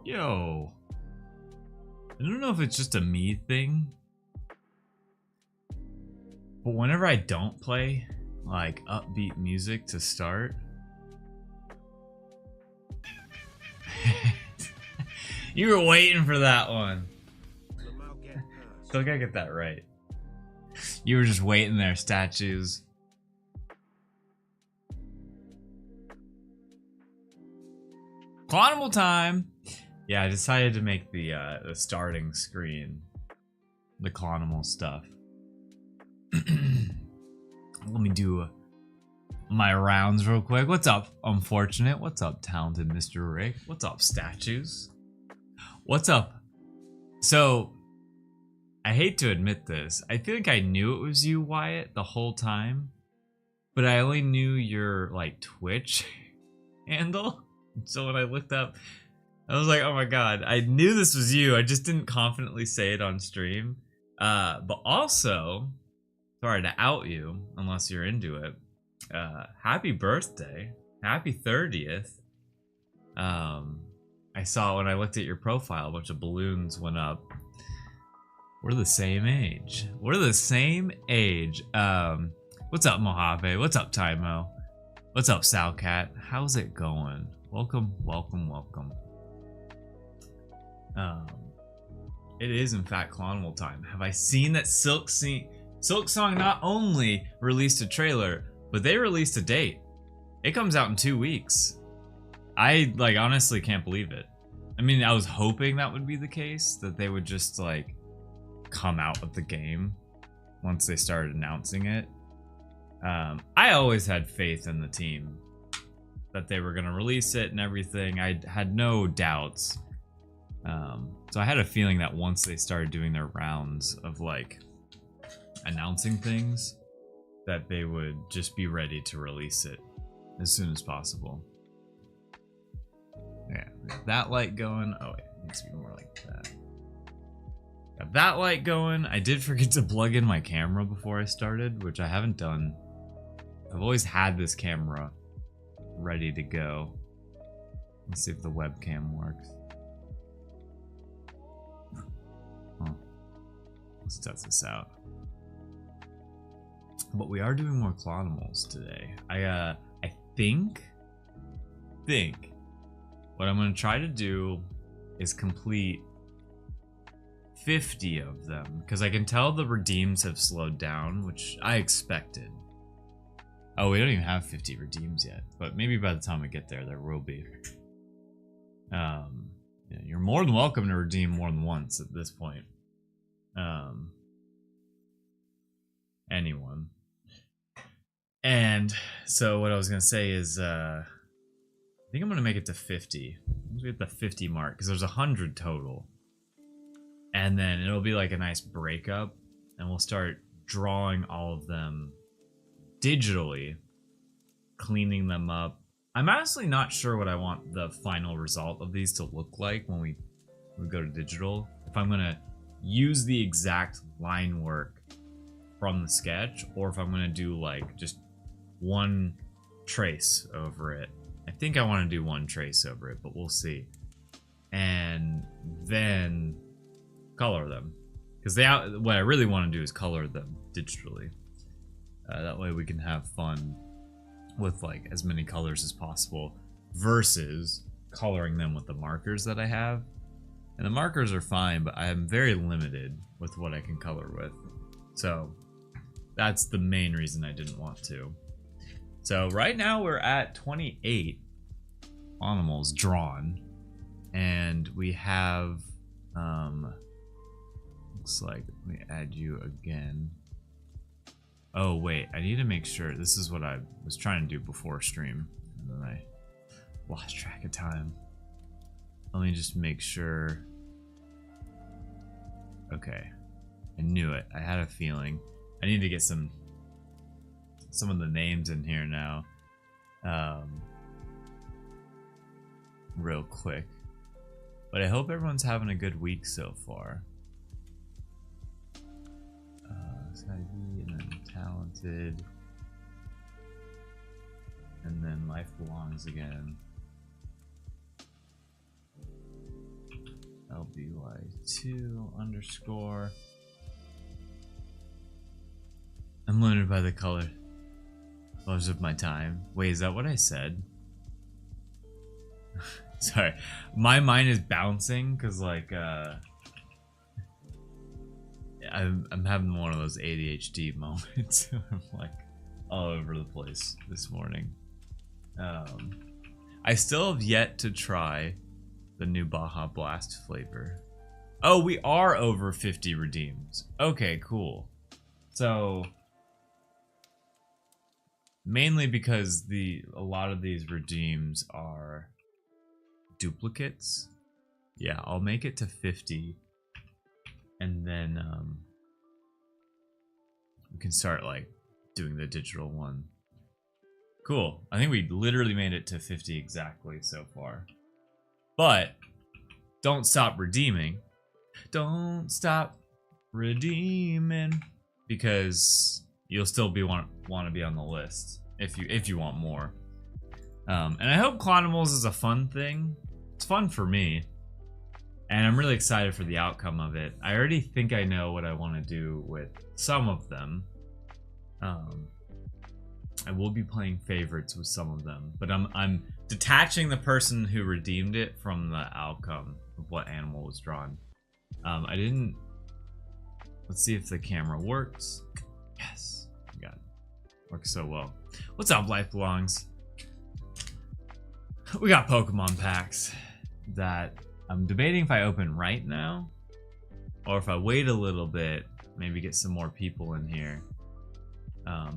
Yo. I don't know if it's just a me thing, but whenever I don't play like upbeat music to start, you were waiting for that one. Still gotta get that right. You were just waiting there, statues. Clonimal time. Yeah, I decided to make the starting screen the Clonimal stuff. Let me do my rounds real quick. What's up, Unfortunate? What's up, Talented Mr. Rick? What's up, Statues? What's up? So, I hate to admit this. I feel like I knew it was you, Wyatt, the whole time. But I only knew your, like, Twitch handle. So when I looked up, I was like, oh my god, I knew this was you. I just didn't confidently say it on stream. But also, sorry to out you, unless you're into it. Happy birthday. Happy 30th. I saw when I looked at your profile, a bunch of balloons went up. We're the same age. We're the same age. What's up, Mojave? What's up, Tymo? What's up, Salcat? How's it going? Welcome, welcome, welcome. It is in fact Clonimal time. Have I seen that Silk Song not only released a trailer, but they released a date. It comes out in 2 weeks. I like honestly can't believe it. I mean, I was hoping that would be the case, that they would just like come out with the game once they started announcing it. I always had faith in the team that they were gonna release it and everything. I had no doubts. So I had a feeling that once they started doing their rounds of like announcing things, that they would just be ready to release it as soon as possible. Yeah, that light going. Oh wait, it needs to be more like that. Got that light going. I did forget to plug in my camera before I started, which I haven't done. I've always had this camera ready to go. Let's see if the webcam works. Oh, let's test this out. But we are doing more Clonimals today. I think what I'm gonna try to do is complete 50 of them, because I can tell the redeems have slowed down, which I expected. Oh, we don't even have 50 redeems yet, but maybe by the time we get there, there will be. Yeah, you're more than welcome to redeem more than once at this point. Anyone. And so what I was gonna say is, I think I'm gonna make it to 50. Let's get the 50 mark, because there's 100 total. And then it'll be like a nice breakup, and we'll start drawing all of them digitally, cleaning them up. I'm honestly not sure what I want the final result of these to look like when we go to digital. If I'm gonna use the exact line work from the sketch, or if I'm gonna do like just one trace over it. I think I want to do one trace over it, but we'll see. And then color them, because what I really want to do is color them digitally. That way we can have fun with like as many colors as possible versus coloring them with the markers that I have. And the markers are fine, but I am very limited with what I can color with. So that's the main reason I didn't want to. So right now we're at 28 animals drawn, and we have looks like, let me add you again. Oh wait, I need to make sure. This is what I was trying to do before stream, and then I lost track of time. Let me just make sure. Okay, I knew it. I had a feeling. I need to get some of the names in here now, real quick. But I hope everyone's having a good week so far. And then Talented, and then Life Belongs Again. LBY2 underscore. I'm limited by the colors of my time. Wait, is that what I said? Sorry, my mind is bouncing because like I'm having one of those ADHD moments. I'm like all over the place this morning. I still have yet to try the new Baja Blast flavor. Oh, we are over 50 redeems. Okay, cool. So mainly because a lot of these redeems are duplicates. Yeah, I'll make it to 50 and then we can start like doing the digital one. Cool. I think we literally made it to 50 exactly so far. But don't stop redeeming. Don't stop redeeming because you'll still be want to be on the list if you want more. And I hope Clonimals is a fun thing. It's fun for me. And I'm really excited for the outcome of it. I already think I know what I want to do with some of them. I will be playing favorites with some of them, but I'm detaching the person who redeemed it from the outcome of what animal was drawn. I didn't. Let's see if the camera works. Yes, God, works so well. What's up, Life Belongs? We got Pokemon packs that I'm debating if I open right now or if I wait a little bit, maybe get some more people in here.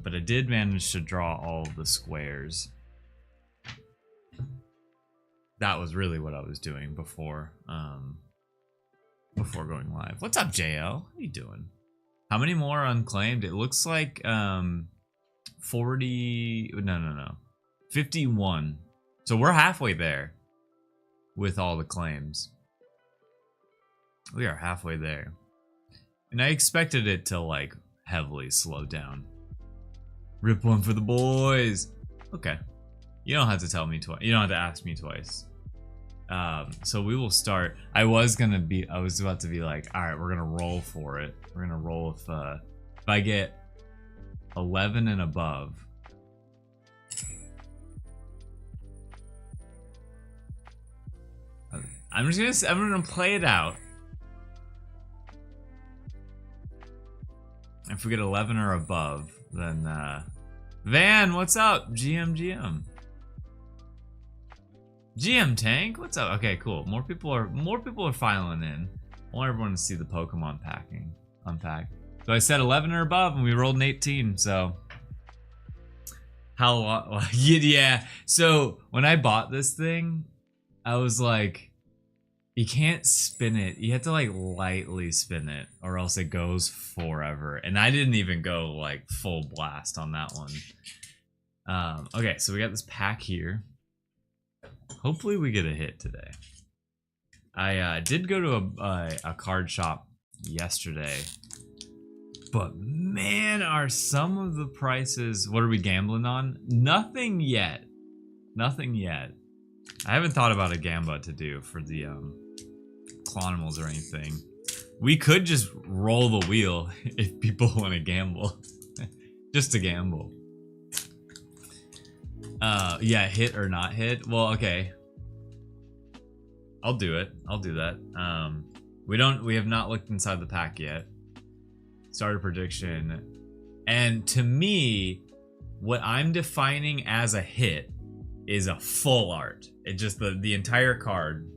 But I did manage to draw all of the squares. That was really what I was doing before going live. What's up, JL? How you doing? How many more unclaimed? It looks like 40. No. 51. So we're halfway there with all the claims. We are halfway there. And I expected it to like heavily slow down. Rip one for the boys. Okay. You don't have to tell me twice. You don't have to ask me twice. So we will start. I was about to be like, all right, we're gonna roll for it. We're gonna roll if I get 11 and above. I'm gonna play it out. If we get 11 or above, then Van, what's up? GM Tank, what's up? Okay, cool. More people are filing in. I want everyone to see the Pokemon unpack. So I said 11 or above, and we rolled an 18. So how long? Yeah. So when I bought this thing, I was like, you can't spin it. You have to like lightly spin it, or else it goes forever. And I didn't even go like full blast on that one. Okay, so we got this pack here. Hopefully we get a hit today. I did go to a card shop yesterday, but man, are some of the prices. What are we gambling on? Nothing yet. Nothing yet. I haven't thought about a gamba to do for the Clonimals or anything. We could just roll the wheel if people want to gamble. Just to gamble. Yeah, hit or not hit. Well, okay. I'll do it. I'll do that. We have not looked inside the pack yet. Starter prediction. And to me, what I'm defining as a hit is a full art. It just the entire card,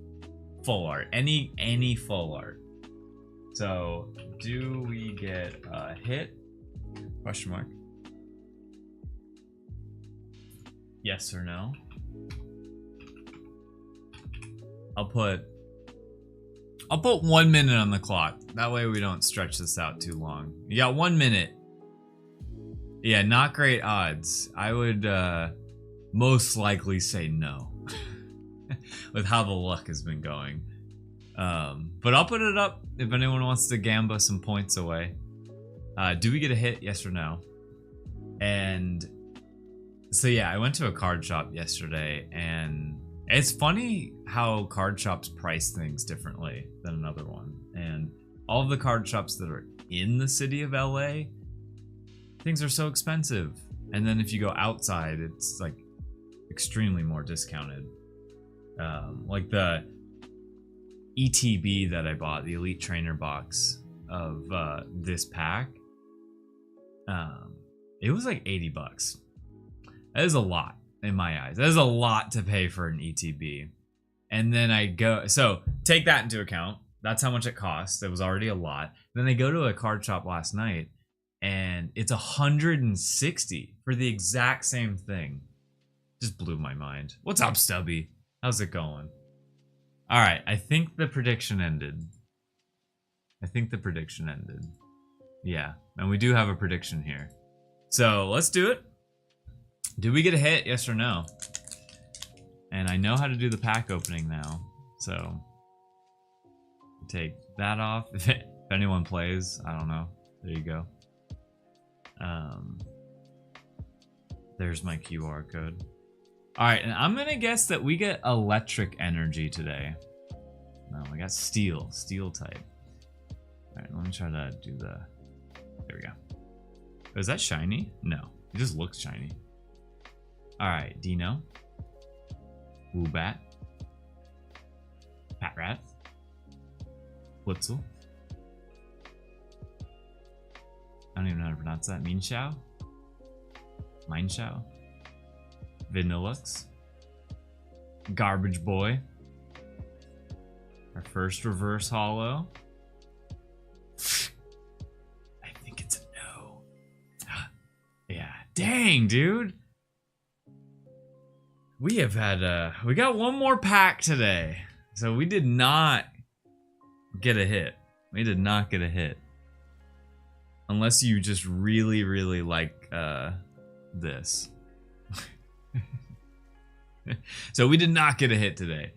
full art. Any full art. So, do we get a hit? Question mark. Yes or no? I'll put 1 minute on the clock. That way we don't stretch this out too long. You got 1 minute. Yeah, not great odds. I would most likely say no. With how the luck has been going. But I'll put it up if anyone wants to gamba some points away. Do we get a hit? Yes or no? And so yeah, I went to a card shop yesterday and It's funny how card shops price things differently than another one. And all of the card shops that are in the city of LA, things are so expensive. And then if you go outside, it's like extremely more discounted. Like the ETB that I bought, the Elite Trainer box of this pack, it was like $80. That is a lot in my eyes. That is a lot to pay for an ETB. And then I go, so take that into account. That's how much it costs. It was already a lot. Then I go to a card shop last night and it's $160 for the exact same thing. Just blew my mind. What's up, Stubby? How's it going? All right, I think the prediction ended. Yeah, and we do have a prediction here. So let's do it. Do we get a hit? Yes or no? And I know how to do the pack opening now. So take that off. If anyone plays, I don't know. There you go. There's my QR code. All right, and I'm gonna guess that we get electric energy today. No, we got steel type. All right, let me try to do the, there we go. Is that shiny? No, it just looks shiny. All right, Dino. Woobat. Patrat. Blitzel. I don't even know how to pronounce that. Minshao. Mineshao. Vanillux. Garbage Boy. Our first reverse holo. I think it's a no. Yeah. Dang, dude. We have had we got one more pack today. So we did not get a hit. We did not get a hit. Unless you just really, really like this. So we did not get a hit today.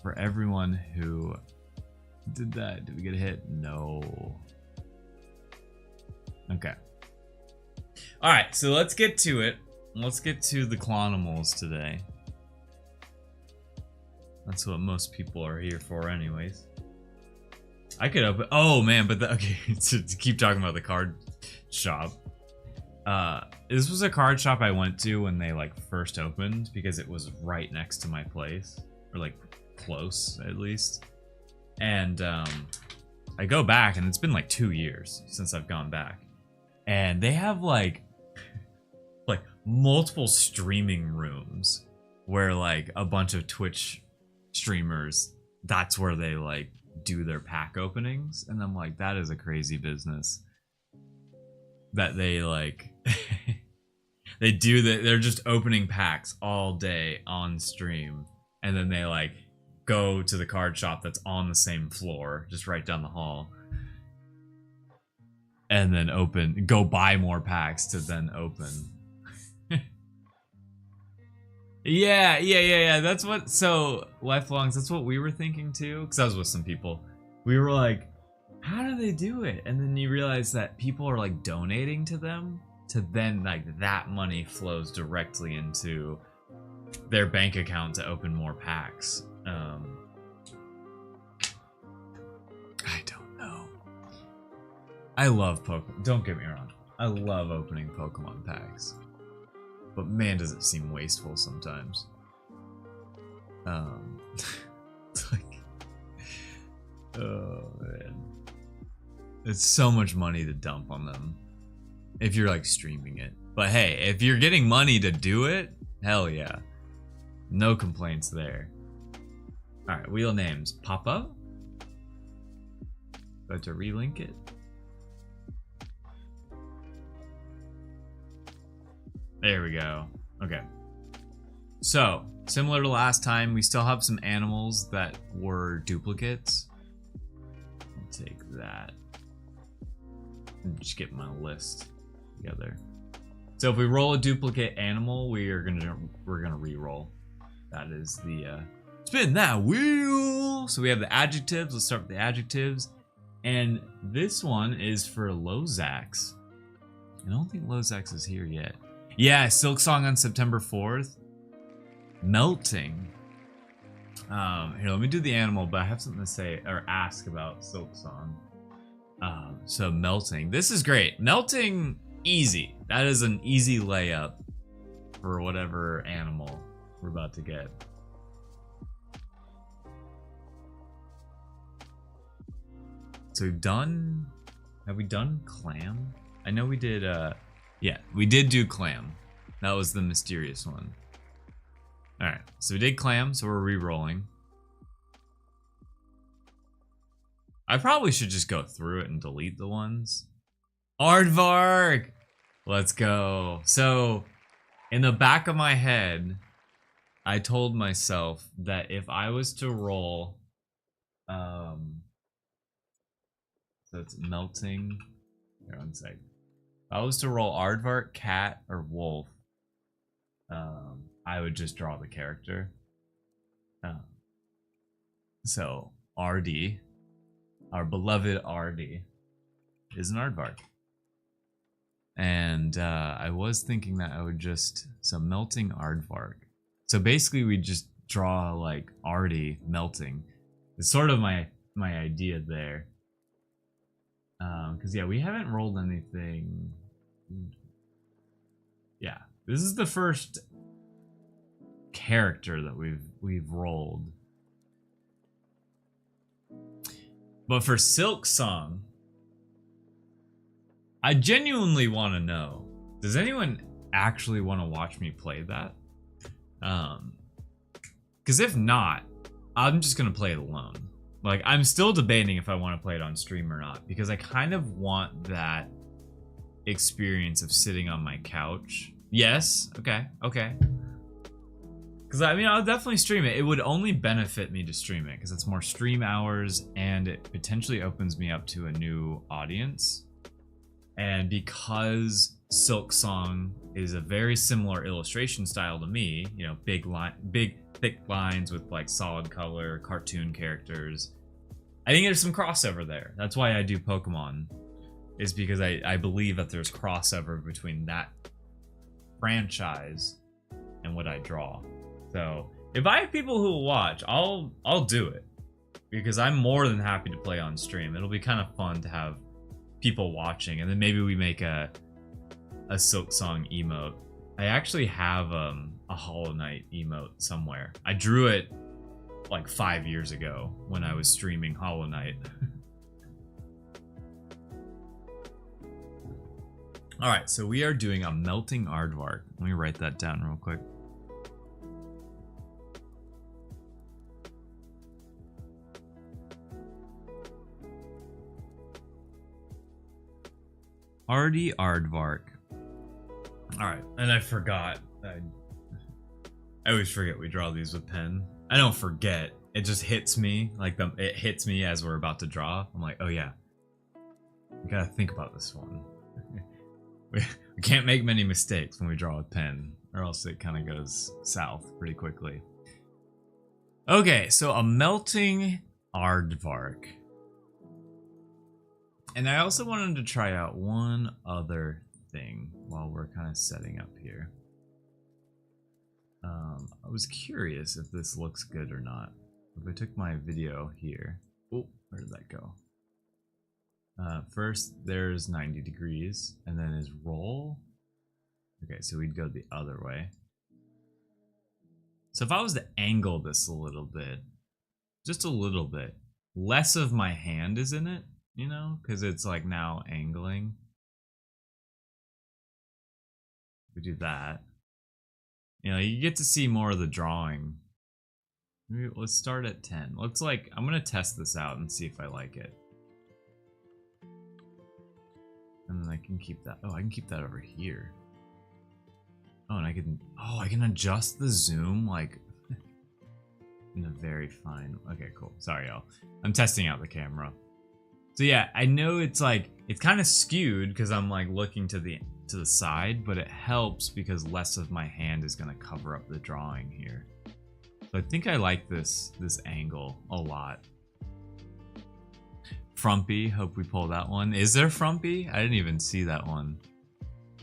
For everyone who did that, did we get a hit? No. Okay. All right, so let's get to it. Let's get to the Clonimals today. That's what most people are here for anyways. I could open, oh man, but okay, to keep talking about the card shop. This was a card shop I went to when they like first opened because it was right next to my place, or like close at least. And I go back and it's been like 2 years since I've gone back. And they have like multiple streaming rooms where like a bunch of Twitch streamers, that's where they like do their pack openings. And I'm like, that is a crazy business that they like they do that. They're just opening packs all day on stream, and then they like go to the card shop that's on the same floor just right down the hall, and then go buy more packs to then open. Yeah. That's what, so lifelongs, that's what we were thinking too, because I was with some people. We were like, how do they do it? And then you realize that people are like donating to them, to then like that money flows directly into their bank account to open more packs. I don't know. I love Pokemon. Don't get me wrong. I love opening Pokemon packs. But man, does it seem wasteful sometimes. It's like, oh man. It's so much money to dump on them if you're like streaming it. But hey, if you're getting money to do it, hell yeah. No complaints there. Alright, wheel names. Papa. Go to relink it. There we go. Okay. So, similar to last time, we still have some animals that were duplicates. I'll take that. And just get my list together. So if we roll a duplicate animal, we're gonna re-roll. That is the spin that wheel. So we have the adjectives. Let's start with the adjectives. And this one is for Lozax. I don't think Lozax is here yet. Yeah, Silk Song on September 4th. melting. Here, let me do the animal, but I have something to say or ask about Silk Song. So melting. This is great. Melting, easy. That is an easy layup for whatever animal we're about to get. So we've done... Have we done clam? I know we did, yeah, we did do clam. That was the mysterious one. Alright, so we did clam, so we're re-rolling. I probably should just go through it and delete the ones. Aardvark! Let's go. So, in the back of my head, I told myself that if I was to roll, so it's melting. Here, one sec. If I was to roll Aardvark, cat, or wolf, I would just draw the character. So, RD, our beloved RD, is an Aardvark. And I was thinking that I would just, so melting Aardvark. So basically we just draw like RD melting. It's sort of my idea there. Because yeah, we haven't rolled anything. Yeah, this is the first character that we've rolled. But for Silk Song, I genuinely want to know, does anyone actually want to watch me play that? Because if not, I'm just gonna play it alone. Like, I'm still debating if I want to play it on stream or not, because I kind of want that experience of sitting on my couch. Yes, okay. Because I mean, I'll definitely stream it. It would only benefit me to stream it because it's more stream hours and it potentially opens me up to a new audience. And because Silk Song is a very similar illustration style to me, you know, big thick lines with like solid color, cartoon characters, I think there's some crossover there. That's why I do Pokemon, is because I believe that there's crossover between that franchise and what I draw. So if I have people who will watch, I'll do it, because I'm more than happy to play on stream. It'll be kind of fun to have people watching, and then maybe we make a Silk Song emote. I actually have a Hollow Knight emote somewhere. I drew it like 5 years ago when I was streaming Hollow Knight. Alright, so we are doing a melting Aardvark. Let me write that down real quick. Artie Aardvark. Alright, and I forgot. I always forget we draw these with pen. I don't forget. It just hits me. Like, it hits me as we're about to draw. I'm like, oh yeah. We gotta think about this one. we can't make many mistakes when we draw with pen, or else it kind of goes south pretty quickly. Okay, so a melting Aardvark. And I also wanted to try out one other thing while we're kind of setting up here. I was curious if this looks good or not. If I took my video here. Oh, where did that go? First, there's 90 degrees, and then his roll. Okay, so we'd go the other way. So if I was to angle this a little bit, just a little bit, less of my hand is in it, you know, because it's like now angling. We do that. You know, you get to see more of the drawing. Maybe let's start at 10. Let's like, I'm gonna test this out and see if I like it. And then I can keep that. Oh, I can keep that over here. Oh, and I can adjust the zoom like in a very fine. Okay, cool. Sorry, y'all. I'm testing out the camera. So yeah, I know it's like, it's kind of skewed because I'm like looking to the side, but it helps because less of my hand is going to cover up the drawing here. So I think I like this angle a lot. Frumpy, hope we pull that one. Is there Frumpy? I didn't even see that one.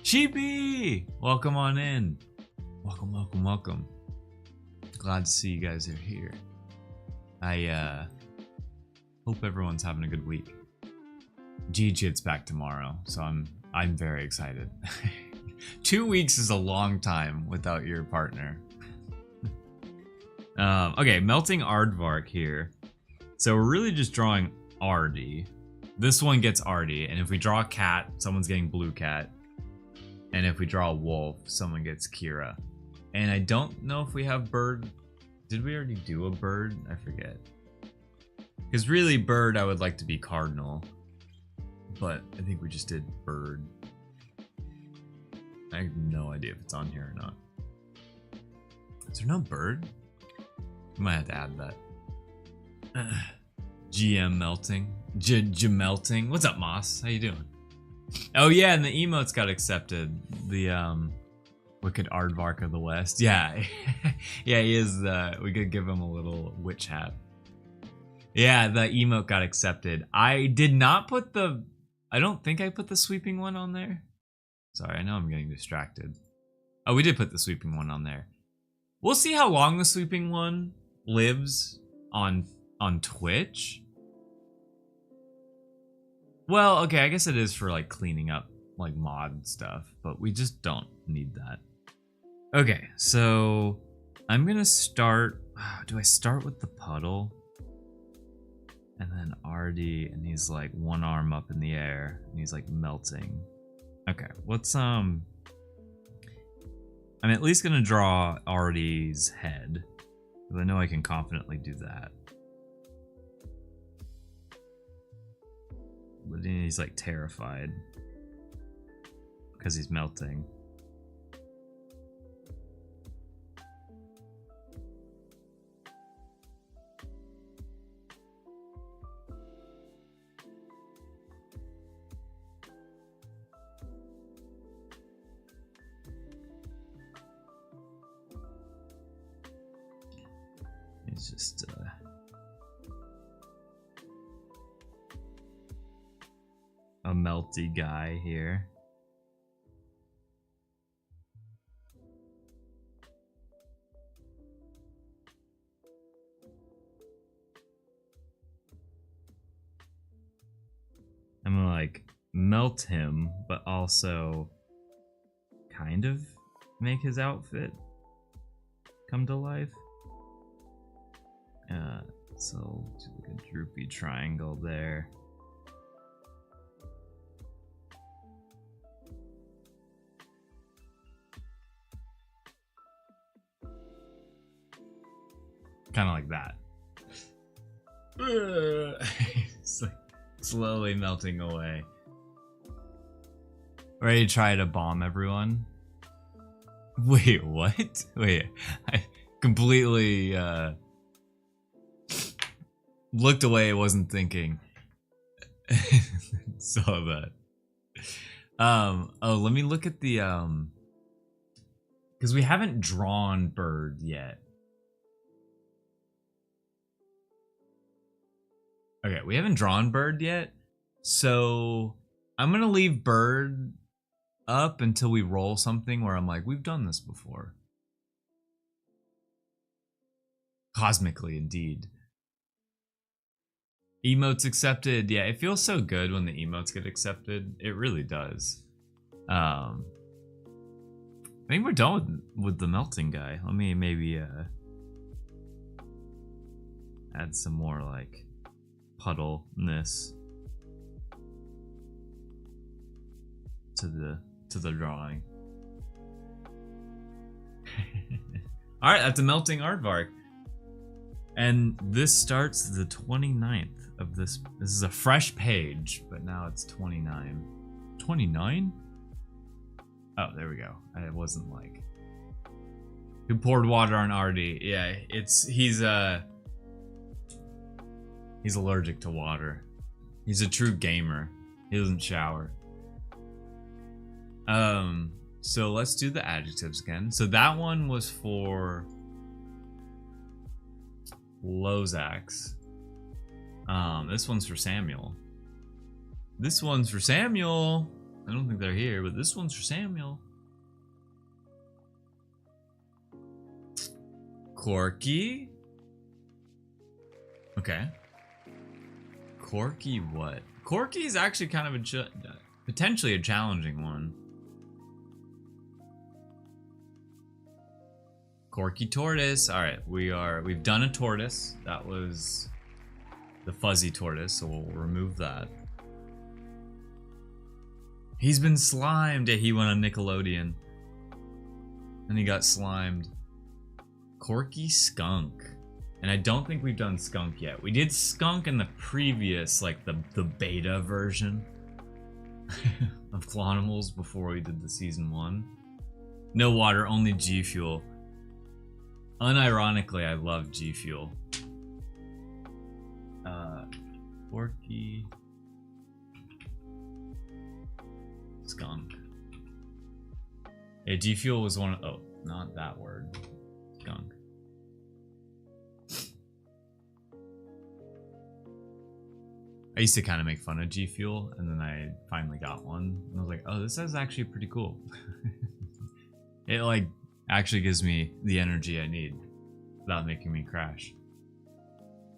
Cheapy! Welcome on in. Welcome. Glad to see you guys are here. I hope everyone's having a good week. G's back tomorrow, so I'm very excited. 2 weeks is a long time without your partner. Okay, melting aardvark here. So we're really just drawing Artie. This one gets Artie, and if we draw a cat, someone's getting blue cat. And if we draw a wolf, someone gets Kira. And I don't know if we have bird. Did we already do a bird? I forget. Because really, bird I would like to be cardinal. But I think we just did bird. I have no idea if it's on here or not. Is there no bird? We might have to add that. GM melting. Melting. What's up, Moss? How you doing? Oh yeah, and the emotes got accepted. The Wicked Aardvark of the West. Yeah. Yeah, he is we could give him a little witch hat. Yeah, the emote got accepted. I did not put the I don't think I put the sweeping one on there. Sorry, I know I'm getting distracted. Oh, we did put the sweeping one on there. We'll see how long the sweeping one lives on Twitch. Well, okay, I guess it is for like cleaning up like mod stuff, but we just don't need that. Okay, so I'm gonna start. Do I start with the puddle? And then Artie, and he's like one arm up in the air, and he's like melting. Okay, what's I'm at least gonna draw Artie's head, because I know I can confidently do that. But then he's like terrified because he's melting. He's just a melty guy here. I'm gonna like melt him, but also kind of make his outfit come to life. So do like a droopy triangle there. Kind of like that. It's like slowly melting away. Ready to try to bomb everyone? Wait, what? Wait, I completely looked away, wasn't thinking. Saw that. Oh, let me look at the because we haven't drawn bird yet. Okay, we haven't drawn bird yet, so I'm gonna leave bird up until we roll something where I'm like, we've done this before. Cosmically, indeed. Emotes accepted. Yeah, it feels so good when the emotes get accepted. It really does. I think we're done with the melting guy. Let me maybe add some more like puddleness to the drawing. All right, that's a melting aardvark. And this starts the 29th of this. This is a fresh page, but now it's 29. 29? Oh, there we go. I wasn't like. Who poured water on Artie? Yeah, he's allergic to water. He's a true gamer. He doesn't shower. So let's do the adjectives again. So that one was for Lozax. This one's for Samuel. This one's for Samuel. I don't think they're here, but this one's for Samuel. Corky. Okay. Corky what? Corky is actually kind of a potentially a challenging one. Corky tortoise. All right, we've done a tortoise. That was the fuzzy tortoise, so we'll remove that. He's been slimed. Yeah, he went on Nickelodeon. And he got slimed. Corky skunk. And I don't think we've done skunk yet. We did skunk in the previous, like the beta version of Clonimals before we did the season 1. No water, only G Fuel. Unironically, I love G Fuel. Corky skunk. Yeah, G Fuel was one of, oh, not that word. Skunk. I used to kind of make fun of G Fuel, and then I finally got one, and I was like, oh, this is actually pretty cool. It like actually gives me the energy I need without making me crash.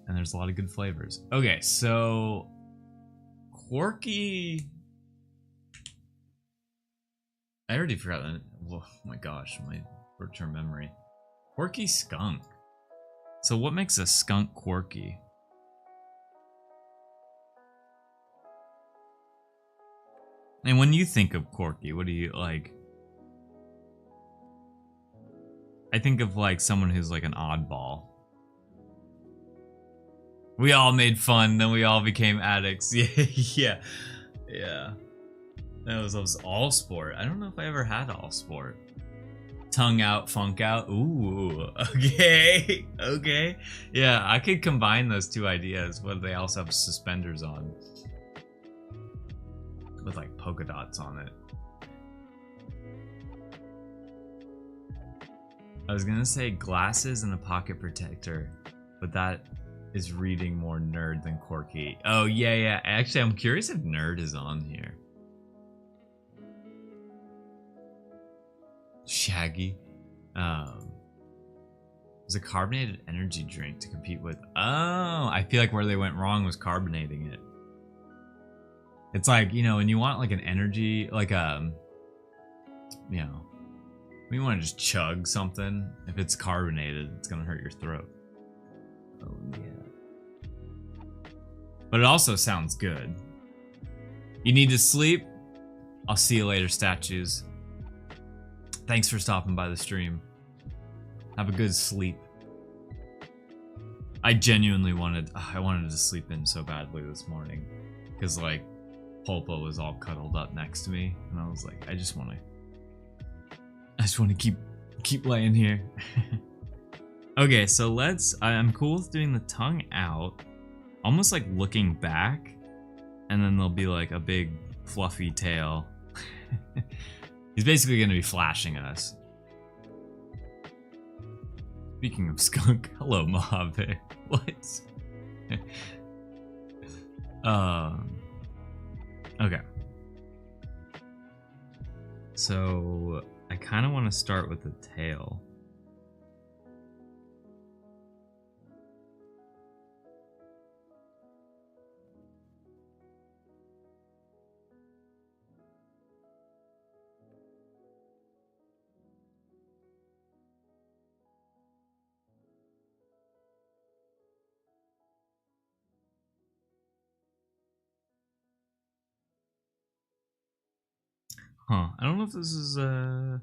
And there's a lot of good flavors. Okay, so Corky. I already forgot that. Oh my gosh, my short-term memory. Corky skunk. So what makes a skunk quirky? And when you think of Corky, what do you like? I think of like someone who's like an oddball. We all made fun, then we all became addicts. Yeah. That was all sport. I don't know if I ever had all sport. Tongue out, funk out. Ooh, okay. Okay. Yeah, I could combine those two ideas, but they also have suspenders on. With like polka dots on it. I was gonna say glasses and a pocket protector, but that is reading more nerd than quirky. Oh yeah. Actually, I'm curious if nerd is on here. Shaggy. It was a carbonated energy drink to compete with. Oh, I feel like where they went wrong was carbonating it. It's like, you know, when you want like an energy, like you know, when you want to just chug something, if it's carbonated, it's gonna hurt your throat. Oh yeah. But it also sounds good. You need to sleep? I'll see you later, statues. Thanks for stopping by the stream. Have a good sleep. I genuinely wanted to sleep in so badly this morning. Because like, Pulpo was all cuddled up next to me. And I was like, I just want to keep laying here. Okay, so I'm cool with doing the tongue out. Almost like looking back. And then there'll be like a big fluffy tail. He's basically going to be flashing us. Speaking of skunk, hello Mojave. What? Okay. So I kind of want to start with the tail. Huh, I don't know if this is, I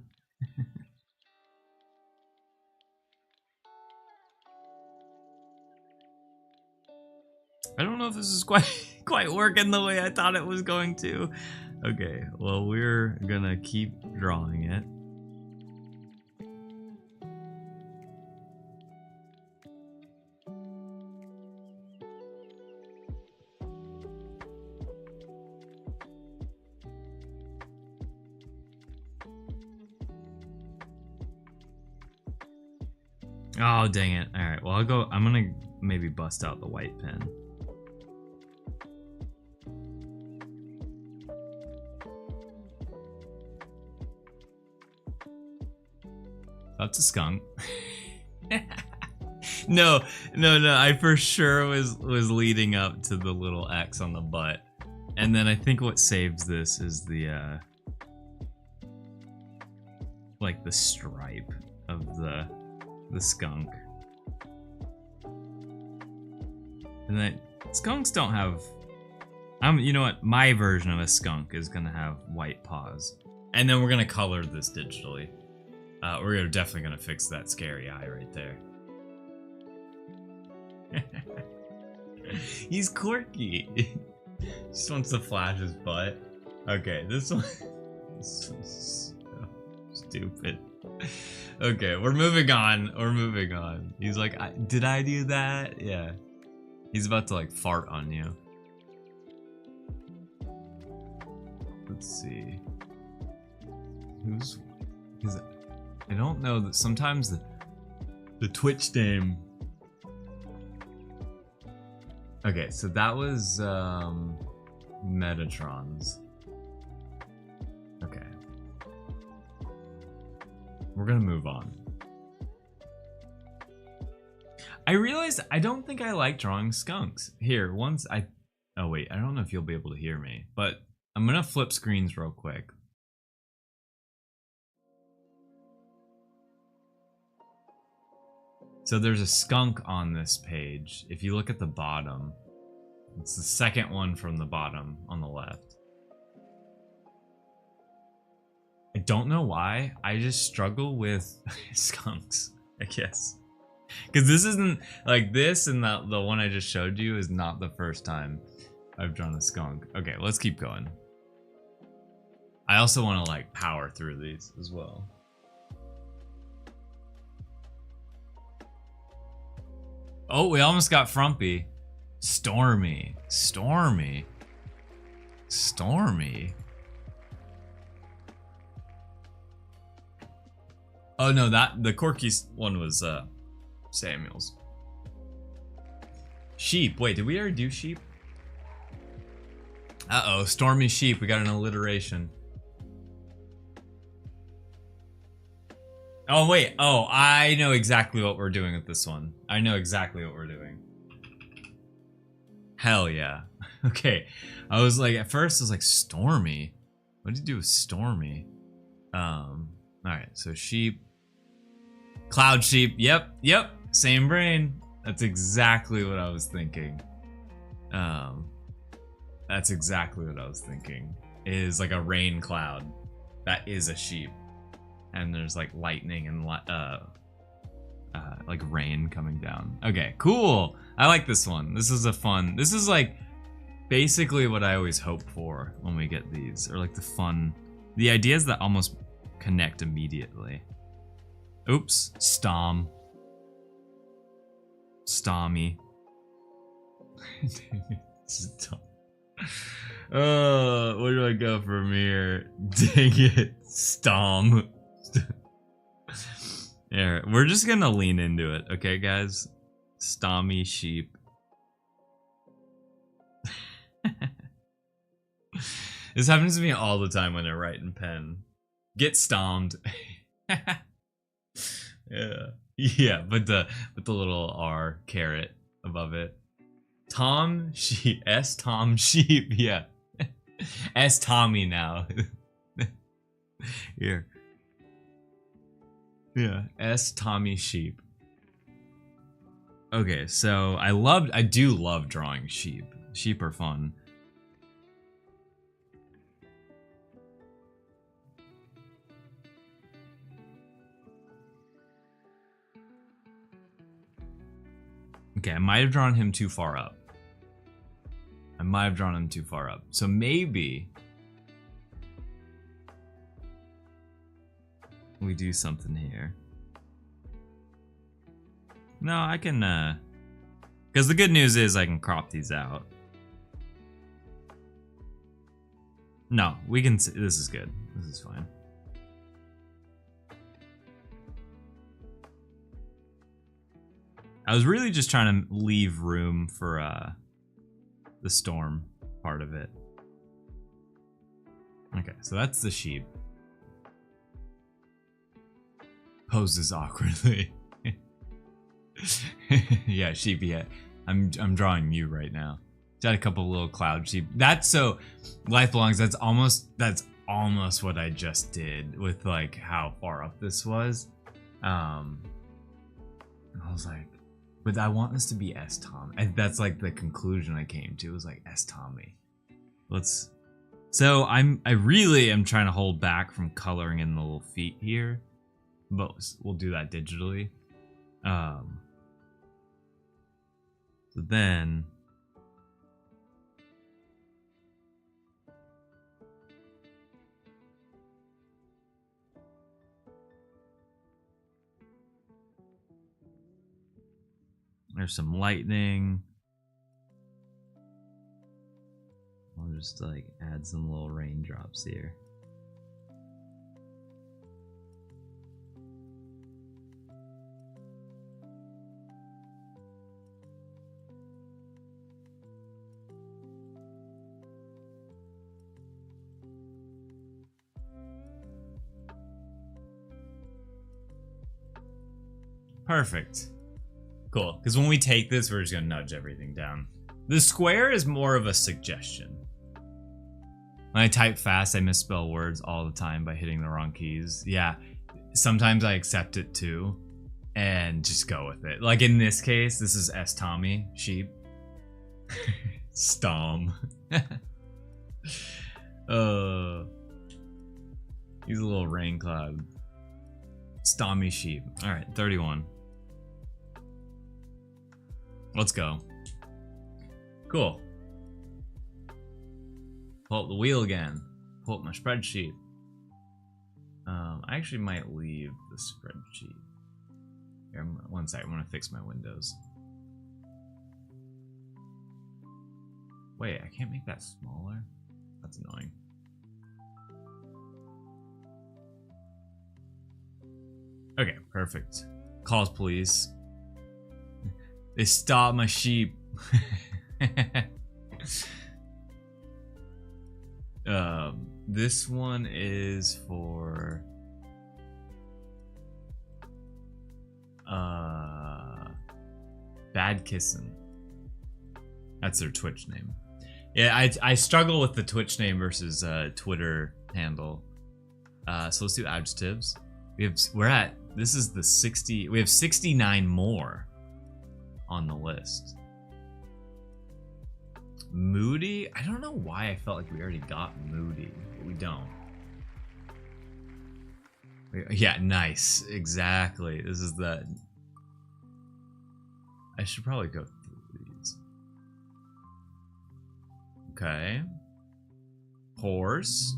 don't know if this is quite working the way I thought it was going to. Okay, well, we're gonna keep drawing it. Oh, dang it. All right, well, I'm gonna maybe bust out the white pen. That's a skunk. No, no. I for sure was leading up to the little X on the butt, and then I think what saves this is the like the stripe of the skunk. And then skunks don't have. You know what? My version of a skunk is gonna have white paws, and then we're gonna color this digitally. We're definitely gonna fix that scary eye right there. He's quirky. Just wants to flash his butt. Okay, this one is so stupid. Okay, we're moving on. We're moving on. He's like, did I do that? Yeah. He's about to like fart on you. Let's see. I don't know that sometimes the Twitch name. Okay, so that was Metatron's. Okay. We're gonna move on. I realized I don't think I like drawing skunks. Here, oh wait, I don't know if you'll be able to hear me, but I'm gonna flip screens real quick. So there's a skunk on this page. If you look at the bottom, it's the second one from the bottom on the left. I don't know why. I just struggle with skunks, I guess. Because this isn't like this, and the one I just showed you is not the first time I've drawn a skunk. Okay, let's keep going. I also want to like power through these as well. Oh, we almost got frumpy. Stormy. Stormy. Stormy. Oh no, the quirky one was Samuel's. Sheep. Wait, did we already do sheep? Uh-oh, Stormy Sheep. We got an alliteration. Oh, wait. Oh, I know exactly what we're doing with this one. I know exactly what we're doing. Hell yeah. Okay. I was like, at first I was like, Stormy? What did you do with Stormy? Alright, so sheep. Cloud sheep. Yep. Same brain. That's exactly what I was thinking. That's exactly what I was thinking. Is like a rain cloud. That is a sheep. And there's like lightning and like rain coming down. Okay, cool. I like this one. This is this is like basically what I always hope for when we get these, or like the ideas that almost connect immediately. Oops, Stommy. Oh, where do I go from here? Dang it, Stom. There, we're just gonna lean into it, okay, guys? Stommy sheep. This happens to me all the time when I write in pen. Get stomped. Yeah, but the little R caret above it. Tom sheep. S Tom sheep. Yeah. S Tommy now. Here. Yeah, S Tommy sheep. Okay, so I do love drawing sheep. Sheep are fun. Okay, I might have drawn him too far up. So maybe we do something here. No, I can, because the good news is I can crop these out. No, we can, this is good. This is fine. I was really just trying to leave room for, the storm part of it. Okay, so that's the sheep. Poses awkwardly. Yeah, sheep. Yeah, I'm drawing you right now. Got a couple little cloud sheep. That's so life belongs. That's almost what I just did with like how far up this was. I was like, but I want this to be S Tom, and that's like the conclusion I came to. Was like S Tommy. So I really am trying to hold back from coloring in the little feet here, but we'll do that digitally. So then. There's some lightning. I'll just like add some little raindrops here. Perfect. Cool, because when we take this, we're just gonna nudge everything down. The square is more of a suggestion. When I type fast, I misspell words all the time by hitting the wrong keys. Yeah, sometimes I accept it too, and just go with it. Like in this case, this is S Tommy, sheep. Stom. He's a little rain cloud. Stommy sheep. Alright, 31. Let's go. Cool. Pull up the wheel again. Pull up my spreadsheet. I actually might leave the spreadsheet. Here, one second, I'm gonna fix my windows. Wait, I can't make that smaller? That's annoying. Okay, perfect. Calls police. They stopped my sheep. This one is for Bad Kissin'. That's their Twitch name. Yeah, I struggle with the Twitch name versus Twitter handle. So let's do adjectives. This is the 60. We have 69 more on the list. Moody? I don't know why I felt like we already got Moody, but we don't. Yeah, nice. Exactly. This is that. I should probably go through these. Okay. Horse.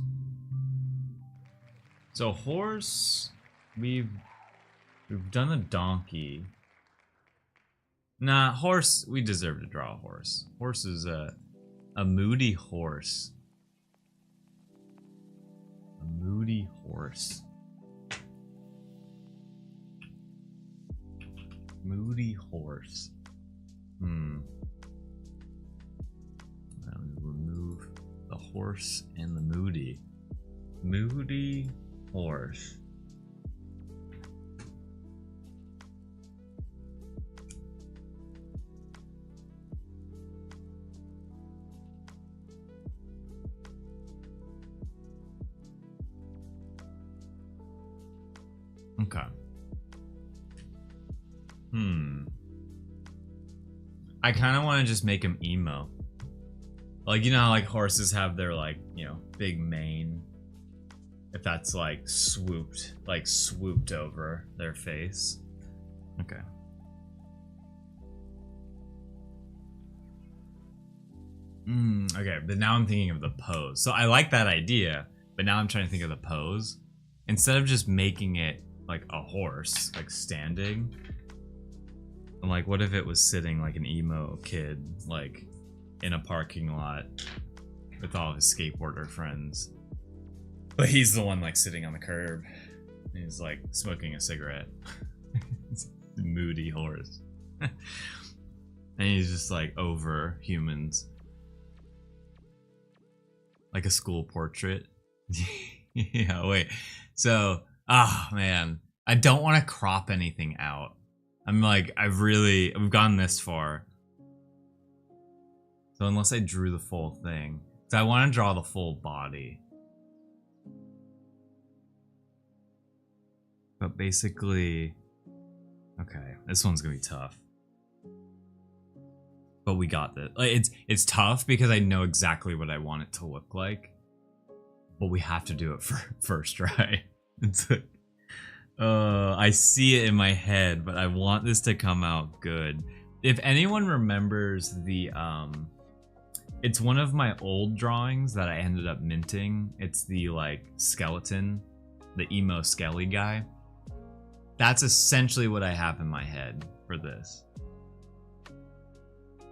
So horse, we've done a donkey. Nah, horse, we deserve to draw a horse. Horse is a moody horse. A moody horse. Moody horse. Now we remove the horse and the moody. Moody horse. Okay. I kind of want to just make him emo. Like, you know how like horses have their like, you know, big mane. If that's like swooped over their face. Okay. Okay, but now I'm thinking of the pose. So I like that idea, but now I'm trying to think of the pose. Instead of just making it like a horse, like standing, I'm like, what if it was sitting like an emo kid, like in a parking lot with all of his skateboarder friends. But he's the one like sitting on the curb. He's like smoking a cigarette. It's a moody horse. And he's just like over humans. Like a school portrait. Yeah, wait. So, man. I don't want to crop anything out. I'm like, we've gone this far. So unless I drew the full thing, so I want to draw the full body. But basically, okay, this one's gonna be tough. But we got this. Like, it's tough because I know exactly what I want it to look like. But we have to do it for first try. It's like, I see it in my head, but I want this to come out good. If anyone remembers the it's one of my old drawings that I ended up minting. It's the like skeleton, the emo skelly guy. That's essentially what I have in my head for this.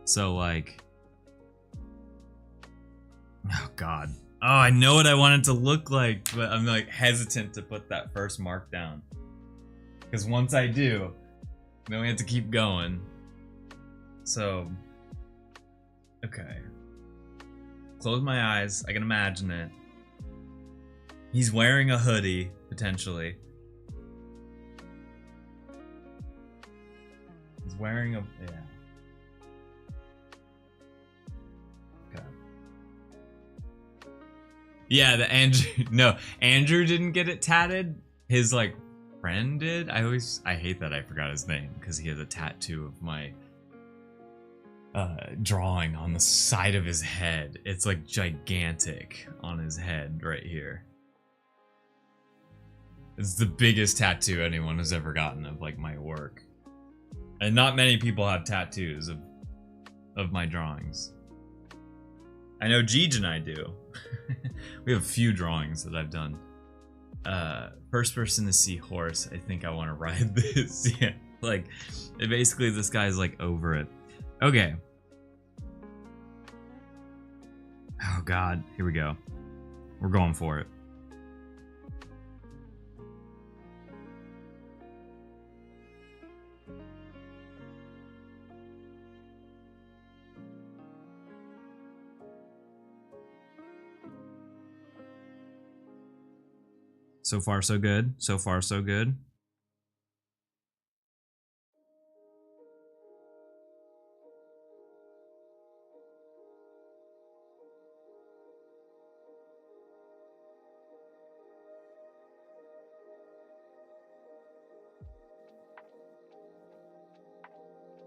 So like, oh god. Oh, I know what I want it to look like, but I'm like hesitant to put that first mark down. Because once I do, then we have to keep going. So, okay. Close my eyes, I can imagine it. He's wearing a hoodie, potentially. He's wearing a, yeah. Yeah, the Andrew, no, Andrew didn't get it tatted. His like friend did. I hate that I forgot his name because he has a tattoo of my drawing on the side of his head. It's like gigantic on his head right here. It's the biggest tattoo anyone has ever gotten of like my work. And not many people have tattoos of my drawings. I know Jeej and I do. We have a few drawings that I've done. First person to see horse. I think I want to ride this. Yeah, like basically this guy's like over it. Okay. Oh god, here we go. We're going for it. So far, so good. So far, so good.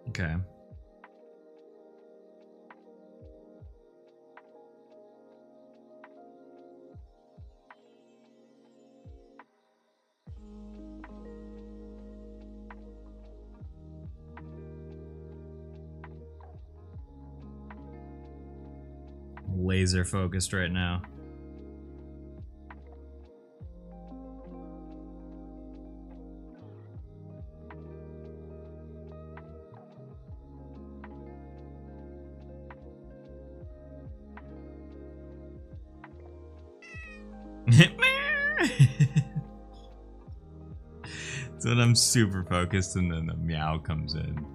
Okay. Laser focused right now. So then I'm super focused and then the meow comes in.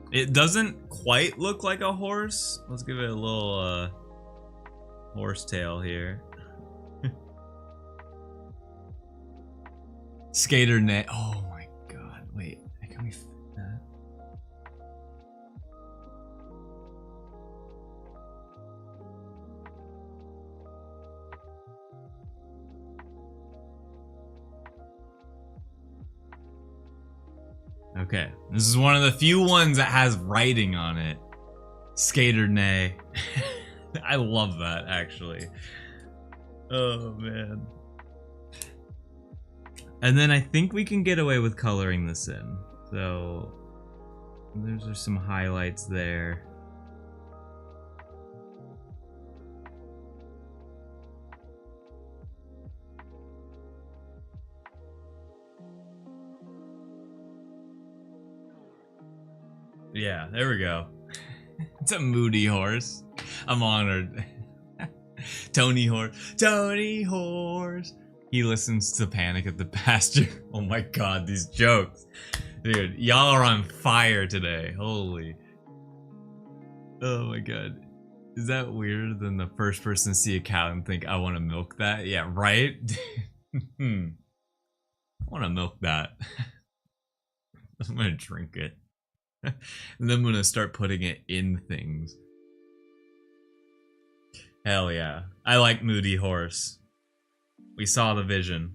It doesn't quite look like a horse. Let's give it a little horse tail here. Skater net. Oh my god. Wait, can we fit that? Okay, this is one of the few ones that has writing on it. Skater nay. I love that actually. Oh man. And then I think we can get away with coloring this in. So there's some highlights there. Yeah, there we go. It's a moody horse. I'm honored. Tony Horse. Tony Horse. He listens to Panic at the Pasture. Oh my god, these jokes. Dude, y'all are on fire today. Holy. Oh my god. Is that weirder than the first person to see a cow and think, I want to milk that? Yeah, right? I want to milk that. I'm going to drink it. And then I'm going to start putting it in things. Hell yeah. I like Moody Horse. We saw the vision.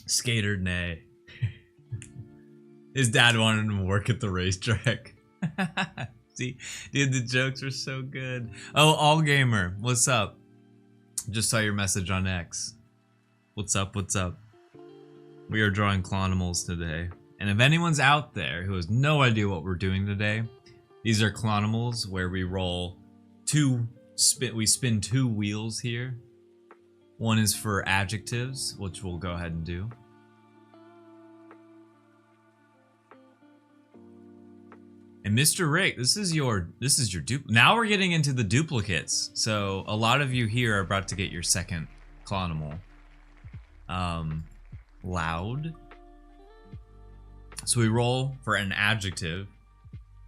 Skater Nay. His dad wanted him to work at the racetrack. See, dude, the jokes are so good. Oh, All Gamer, what's up? Just saw your message on X. What's up? What's up? We are drawing Clonimals today. And if anyone's out there who has no idea what we're doing today, these are Clonimals where we roll we spin 2 wheels here. One is for adjectives, which we'll go ahead and do. And Mr. Rick, this is your now we're getting into the duplicates. So a lot of you here are about to get your second Clonimal. Loud. So we roll for an adjective,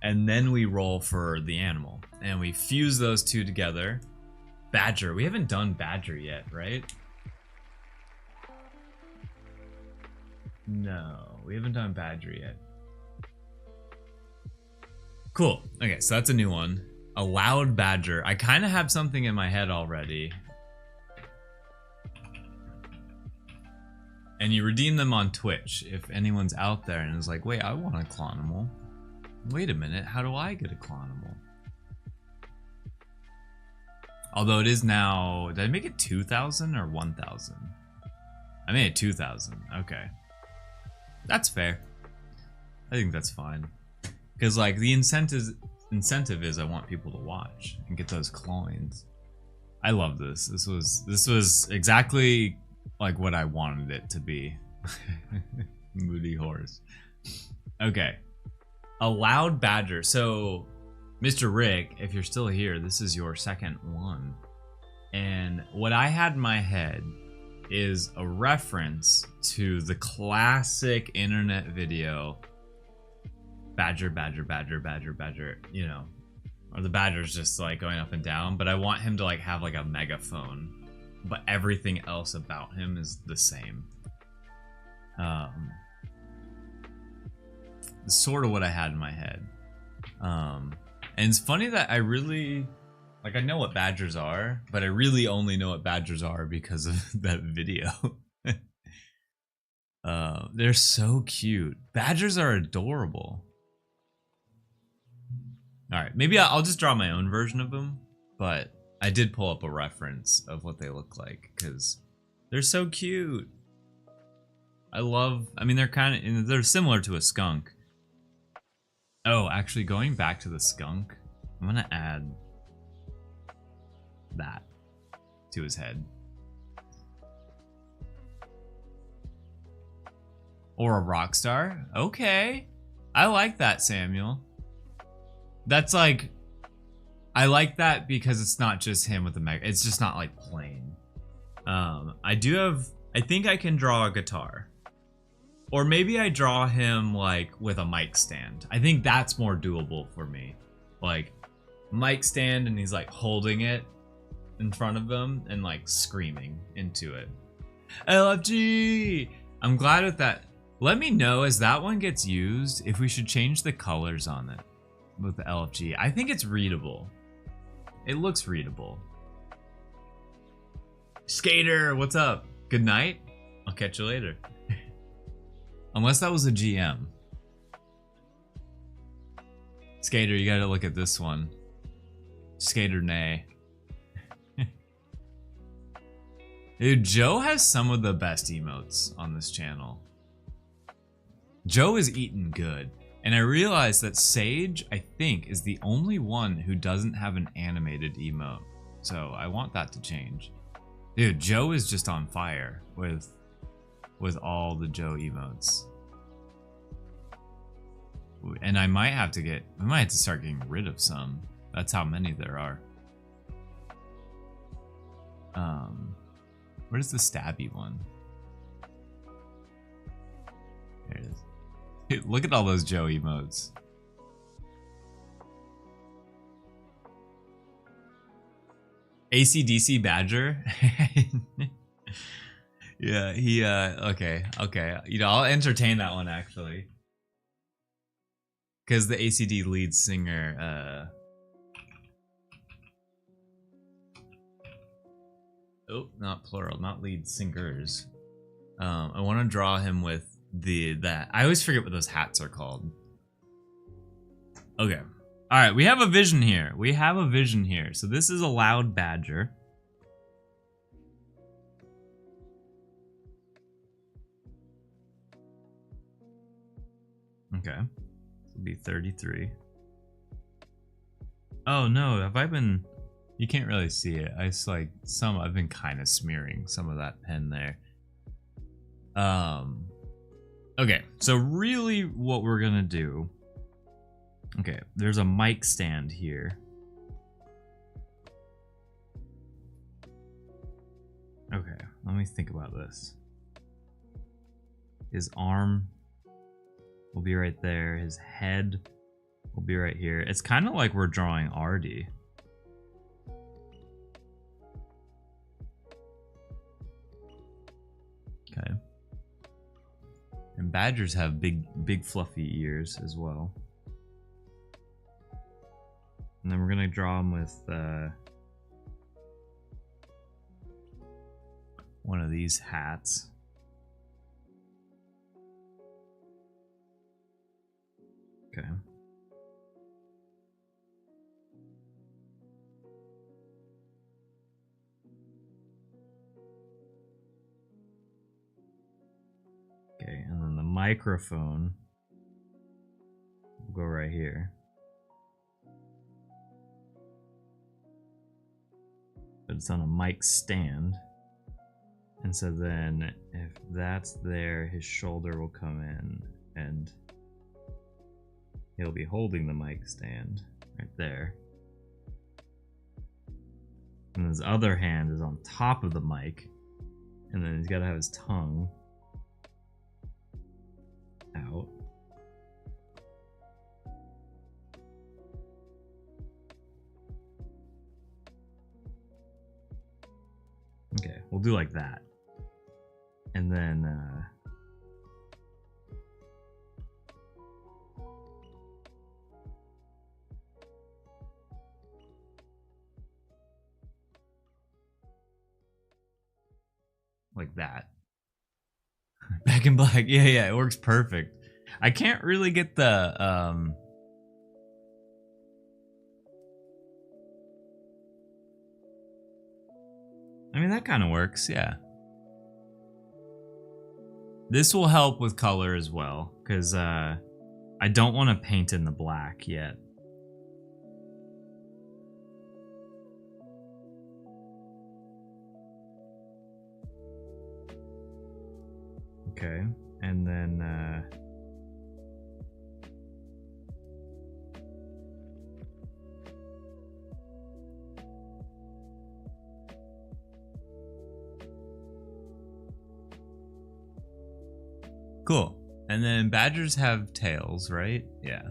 and then we roll for the animal, and we fuse those 2 together. Badger. We haven't done Badger yet, right? No, we haven't done Badger yet. Cool. Okay, so that's a new one. A loud badger. I kind of have something in my head already. And you redeem them on Twitch if anyone's out there and is like, wait, I want a Clonimal. Wait a minute, how do I get a Clonimal? Although it is now, did I make it 2,000 or 1,000? I made it 2,000, okay. That's fair. I think that's fine. Because like the incentive is I want people to watch and get those coins. I love this. This was exactly like what I wanted it to be. Moody Horse. Okay. A loud badger. So Mr. Rick, if you're still here, this is your second one. And what I had in my head is a reference to the classic internet video badger, badger, badger, badger, badger, you know, or the badger's just like going up and down, but I want him to like have like a megaphone, but everything else about him is the same. Sort of what I had in my head. And it's funny that I really, like, I know what badgers are, but I really only know what badgers are because of that video. They're so cute. Badgers are adorable. All right, maybe I'll just draw my own version of them, but I did pull up a reference of what they look like because they're so cute. I mean, they're similar to a skunk. Oh, actually, going back to the skunk, I'm gonna add that to his head. Or a rock star? Okay. I like that, Samuel. That's like, I like that because it's not just him with the mega, it's just not like plain. I think I can draw a guitar. Or maybe I draw him like with a mic stand. I think that's more doable for me. Like, mic stand and he's like holding it in front of him and like screaming into it. LFG! I'm glad with that. Let me know as that one gets used if we should change the colors on it with the LFG. I think it's readable. It looks readable. Skater, what's up? Good night. I'll catch you later. Unless that was a GM. Skater, you gotta look at this one. Skater Nay. Dude, Joe has some of the best emotes on this channel. Joe is eating good. And I realized that Sage, I think, is the only one who doesn't have an animated emote. So I want that to change. Dude, Joe is just on fire with all the Joe emotes. And I might have to start getting rid of some. That's how many there are. Where's the stabby one? There it is. Dude, look at all those Joe emotes. AC/DC Badger. Yeah, he okay. You know, I'll entertain that one actually. Cause the ACD lead singer oh, not plural, not lead singers. I want to draw him with that. I always forget what those hats are called. Okay. All right, we have a vision here. So this is a loud badger. Okay. This will be 33. Oh no, have I been... You can't really see it. I've been kind of smearing some of that pen there. Okay, so really what we're gonna do... Okay, there's a mic stand here. Okay, let me think about this. His arm will be right there. His head will be right here. It's kind of like we're drawing Artie. Okay. And badgers have big fluffy ears as well. And then we're gonna draw him with one of these hats. Okay. Okay, and then the microphone will go right here. But it's on a mic stand. And so then if that's there, his shoulder will come in and he'll be holding the mic stand right there. And his other hand is on top of the mic. And then he's got to have his tongue out. Okay, we'll do like that. And then like that. Back in black. Yeah, it works perfect. I can't really get the I mean, that kind of works, yeah. This will help with color as well, because I don't want to paint in the black yet. Okay, and then cool. And then badgers have tails, right? Yeah.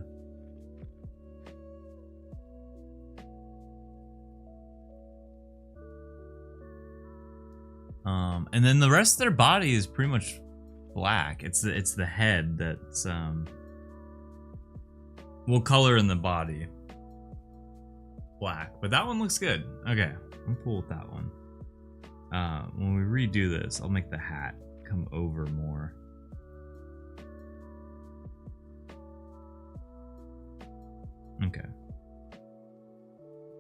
And then the rest of their body is pretty much black. It's the head that's we'll color in the body black, but that one looks good. Okay, I'm cool with that one. When we redo this, I'll make the hat come over more. Okay.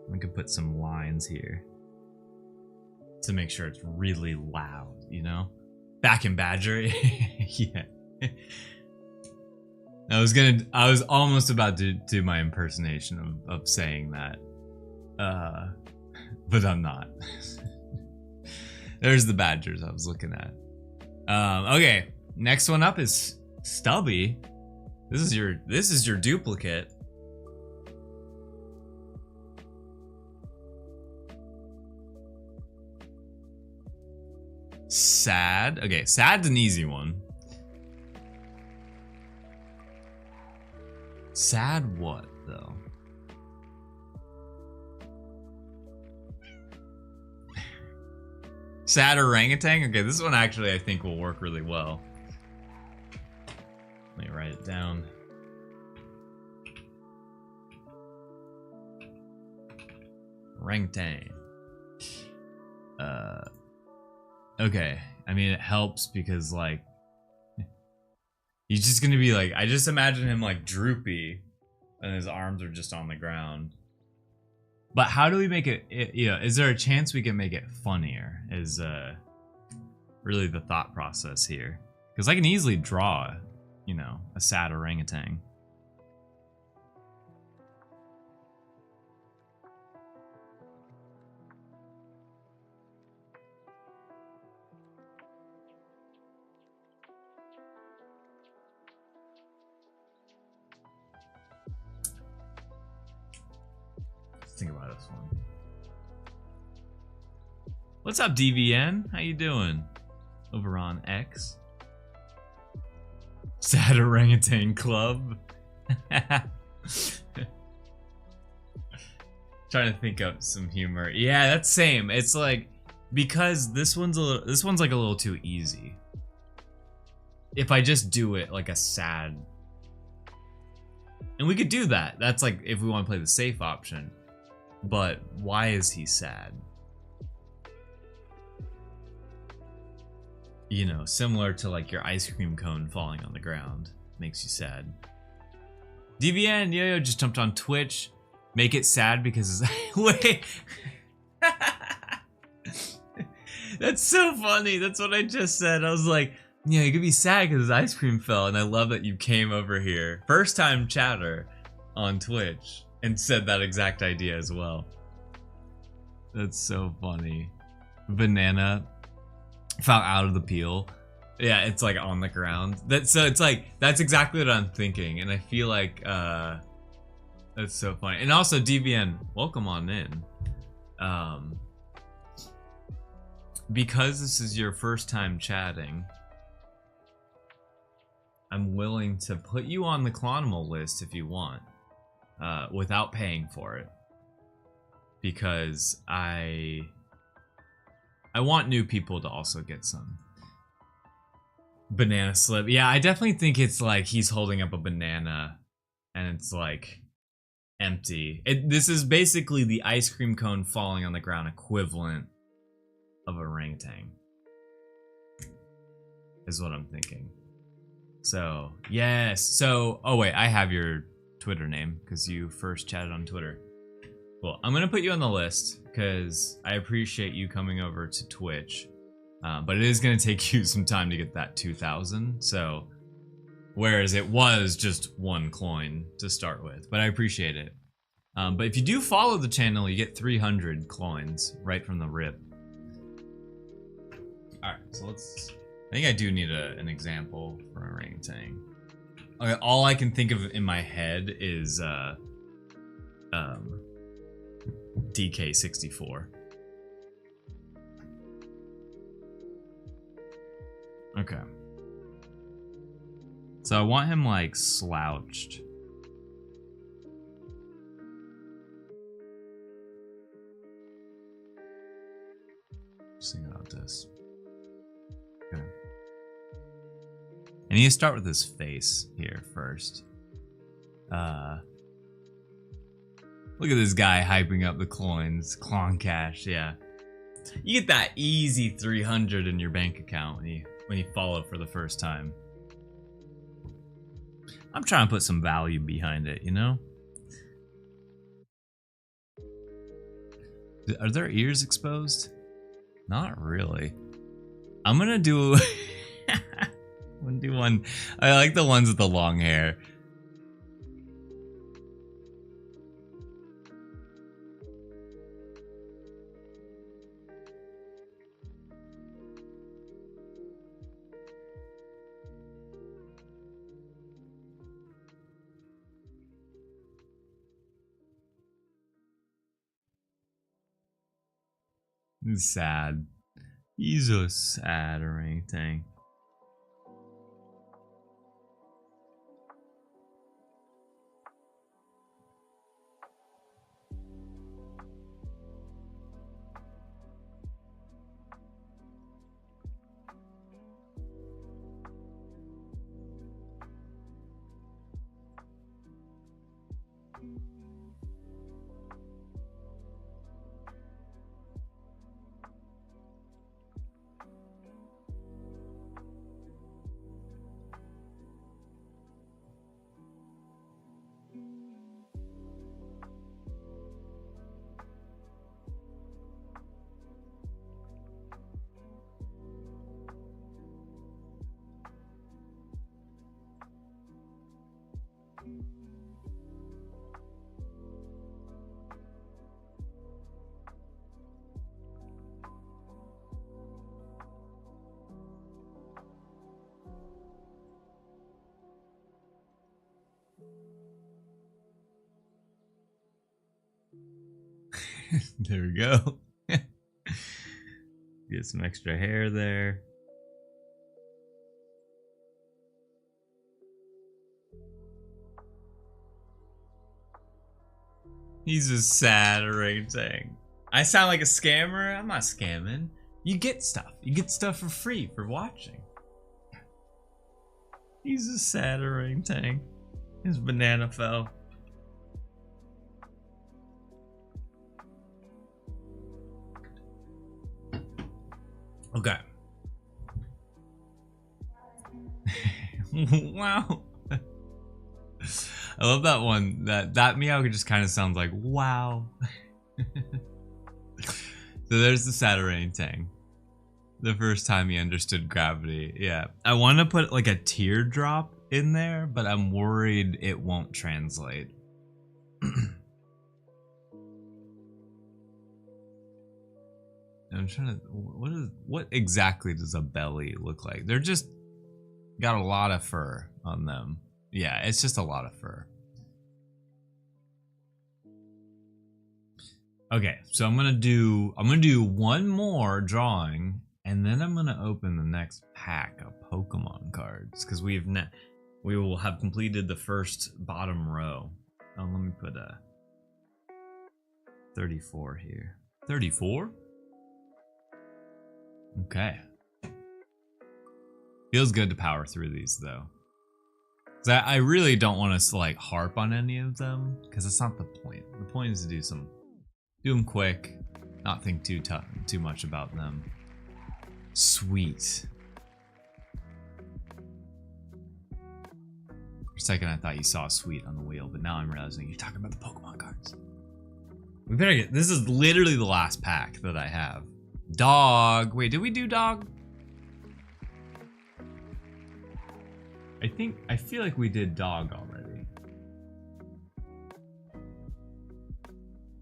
We could put some lines here to make sure it's really loud, you know? Back in Badger. Yeah. I was almost about to do my impersonation of saying that. But I'm not. There's the badgers I was looking at. Okay, next one up is Stubby. This is your duplicate. Sad. Okay, sad's an easy one. Sad what, though? Sad orangutan? Okay, this one actually I think will work really well. Let me write it down. Orangutan. Okay. I mean, it helps because, like, he's just gonna be like, I just imagine him like droopy and his arms are just on the ground. But how do we make it, you know, is there a chance we can make it funnier is really the thought process here. Because I can easily draw, you know, a sad orangutan. Think about this one. What's up, DVN? How you doing? Over on X. Sad Orangutan Club. Trying to think of some humor. Yeah, that's same. It's like because this one's like a little too easy. If I just do it like a sad, and we could do that. That's like if we want to play the safe option. But why is he sad? You know, similar to like your ice cream cone falling on the ground. Makes you sad. DVN Yo-Yo just jumped on Twitch. Make it sad because wait. That's so funny. That's what I just said. I was like, yeah, you could be sad because his ice cream fell. And I love that you came over here. First time chatter on Twitch. And said that exact idea as well. That's so funny. Banana fell out of the peel. Yeah, it's like on the ground. So it's like that's exactly what I'm thinking, and I feel like that's so funny. And also DVN, welcome on in. Because this is your first time chatting, I'm willing to put you on the Clonimal list if you want. Without paying for it, because I want new people to also get some banana slip. Yeah, I definitely think it's like he's holding up a banana and it's like empty. This is basically the ice cream cone falling on the ground equivalent of a orangutan is what I'm thinking. So yes, so oh wait, I have your Twitter name because you first chatted on Twitter. Well, I'm gonna put you on the list because I appreciate you coming over to Twitch, but it is gonna take you some time to get that 2,000. So, whereas it was just one coin to start with, but I appreciate it. But if you do follow the channel, you get 300 coins right from the rip. All right, so let's. I think I do need an example for orangutan. Okay, all I can think of in my head is DK64. Okay. So I want him like slouched. Just think about this. Okay. I need to start with his face here first. Look at this guy hyping up the coins. Clon cash, yeah. You get that easy 300 in your bank account when you follow for the first time. I'm trying to put some value behind it, you know? Are their ears exposed? Not really. I'm gonna do one. I like the ones with the long hair. It's sad. He's a sad orangutan. There we go. Get some extra hair there. He's a sad orangutan. I sound like a scammer? I'm not scamming. You get stuff. You get stuff for free for watching. He's a sad orangutan. His banana fell. Okay. Wow. I love that one. That meow just kind of sounds like wow. So there's the sad orangutan. The first time he understood gravity. Yeah. I want to put like a teardrop in there, but I'm worried it won't translate. I'm trying to, what exactly does a belly look like? They're just got a lot of fur on them. Yeah, it's just a lot of fur. Okay, so I'm gonna do one more drawing, and then I'm gonna open the next pack of Pokemon cards because we will have completed the first bottom row. Oh, let me put a 34 here. 34? Okay. Feels good to power through these though. I really don't want to like harp on any of them because that's not the point. The point is to do them quick, not think too much about them. Sweet. For a second I thought you saw sweet on the wheel, but now I'm realizing you're talking about the Pokemon cards. We better get, this is literally the last pack that I have. Dog. Wait, did we do dog? I feel like we did dog already.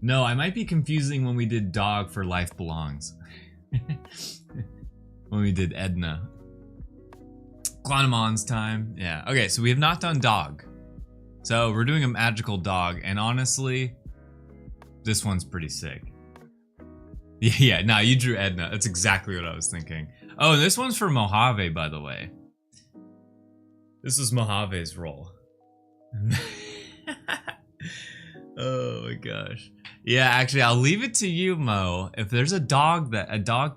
No, I might be confusing when we did dog for Life Belongs. When we did Edna. Clonimals time. Yeah. Okay, so we have not done dog. So we're doing a magical dog, and honestly, this one's pretty sick. Yeah, no, you drew Edna. That's exactly what I was thinking. Oh, and this one's for Mojave, by the way. This is Mojave's role. Oh my gosh. Yeah, actually, I'll leave it to you, Mo, if there's a dog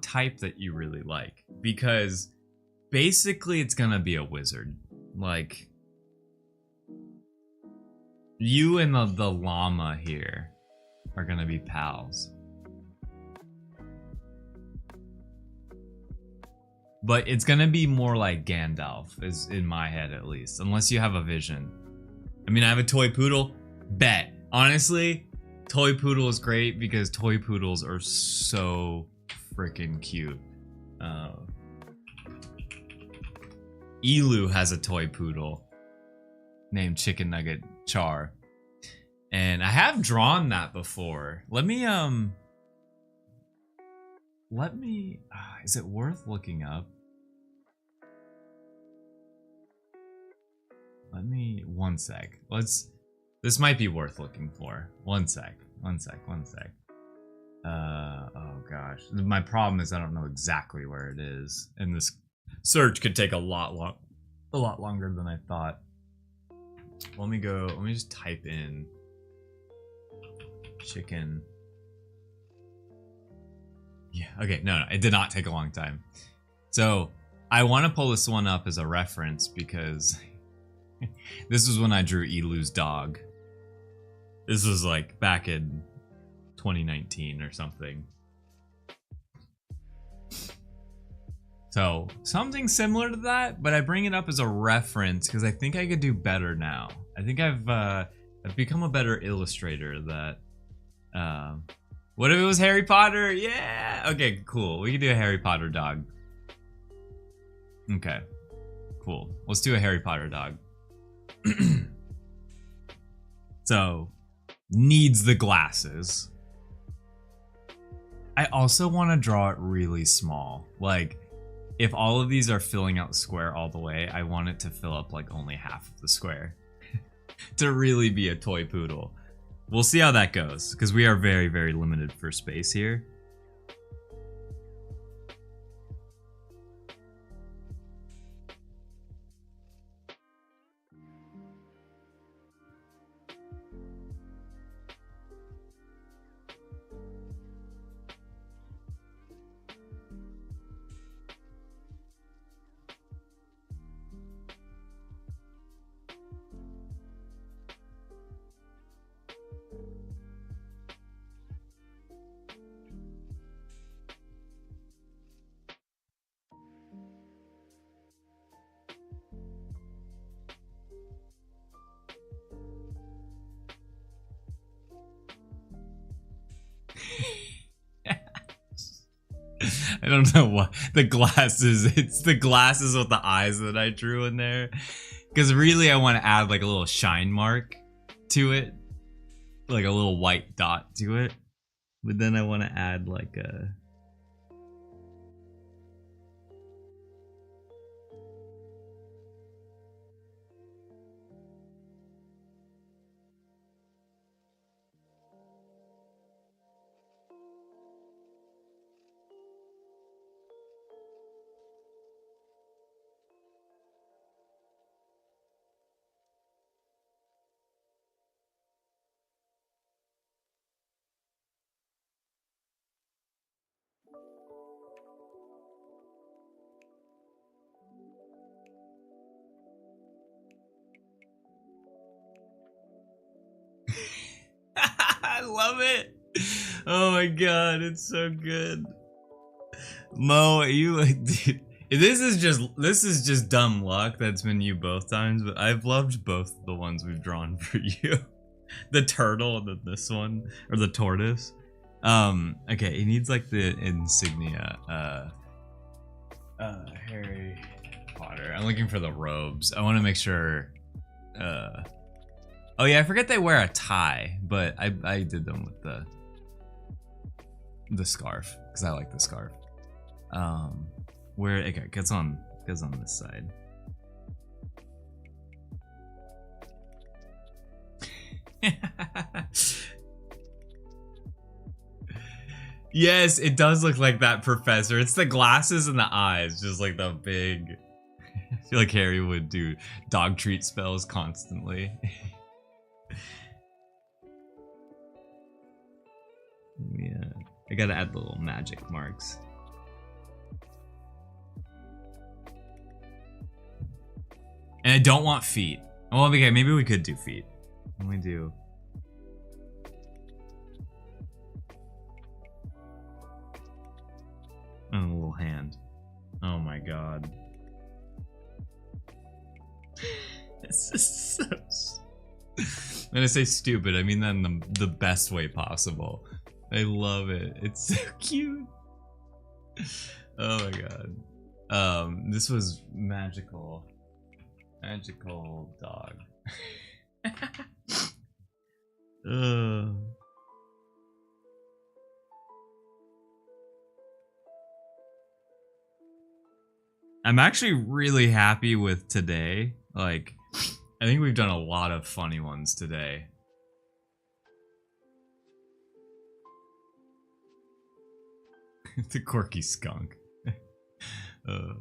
type that you really like. Because basically it's gonna be a wizard. Like, you and the llama here are gonna be pals. But it's gonna be more like Gandalf, is in my head at least, unless you have a vision. I mean, I have a toy poodle. Bet. Honestly, toy poodle is great because toy poodles are so freaking cute. Elu has a toy poodle named Chicken Nugget Char, and I have drawn that before. Let me is it worth looking up? One sec. This might be worth looking for. One sec. Oh gosh. My problem is I don't know exactly where it is, and this search could take a lot longer than I thought. Let me just type in chicken. Yeah, okay, no, it did not take a long time. So, I want to pull this one up as a reference because this was when I drew Elu's dog. This was like back in 2019 or something. So, something similar to that, but I bring it up as a reference because I think I could do better now. I think I've become a better illustrator that... what if it was Harry Potter? Yeah! Okay, cool. We can do a Harry Potter dog. Okay. Cool. Let's do a Harry Potter dog. So, needs the glasses. I also want to draw it really small. Like, if all of these are filling out the square all the way, I want it to fill up like only half of the square. To really be a toy poodle. We'll see how that goes, because we are very, very limited for space here. I don't know what the glasses. It's the glasses with the eyes that I drew in there. Because really, I want to add like a little shine mark to it, like a little white dot to it. But then I want to add like a. I love it. Oh my god, it's so good. Mo, you dude, this is just dumb luck that's been you both times, but I've loved both the ones we've drawn for you. The turtle and then this one, or the tortoise. Okay, he needs like the insignia. Harry Potter. I'm looking for the robes. I want to make sure. Oh yeah, I forget they wear a tie, but I did them with the scarf because I like the scarf. Where okay, gets on this side. Yes, it does look like that professor. It's the glasses and the eyes, just like the big. I feel like Harry would do dog treat spells constantly. Yeah, I gotta add the little magic marks. And I don't want feet. Oh, okay, maybe we could do feet. What do we do? Oh, a little hand. Oh my god. This is so... When I say stupid, I mean that in the best way possible. I love it. It's so cute. Oh my god. This was magical. Magical dog. I'm actually really happy with today. Like, I think we've done a lot of funny ones today. The quirky skunk. And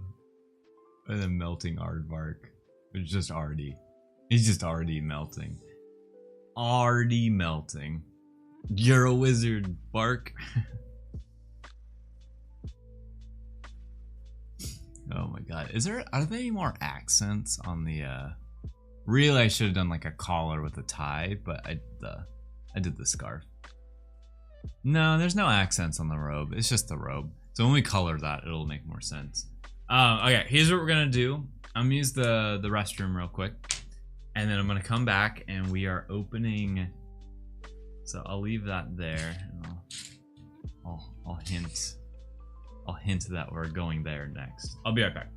then melting aardvark. It's just already. He's just already melting. Already melting. You're a wizard, Bark. Oh my god. Are there any more accents on the really I should have done like a collar with a tie, but I did the scarf. No, there's no accents on the robe. It's just the robe. So when we color that, it'll make more sense. Okay, here's what we're gonna do. I'm gonna use the restroom real quick, and then I'm gonna come back and we are opening. So I'll leave that there, and I'll hint that we're going there next. I'll be right back.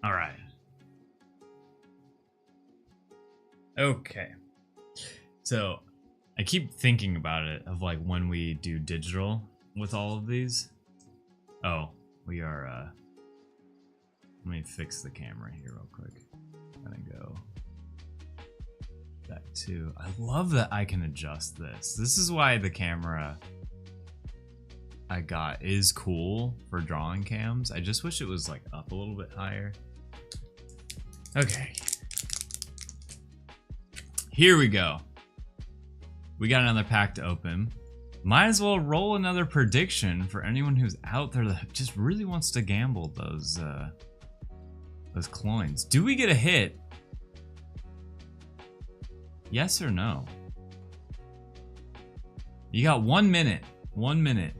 All right. Okay. So I keep thinking about it of like when we do digital with all of these. Oh, we are let me fix the camera here real quick. Gonna go that too. I love that I can adjust this. This is why the camera I got is cool for drawing cams. I just wish it was like up a little bit higher. Okay. Here we go. We got another pack to open. Might as well roll another prediction for anyone who's out there that just really wants to gamble those coins. Do we get a hit? Yes or no? You got 1 minute. 1 minute.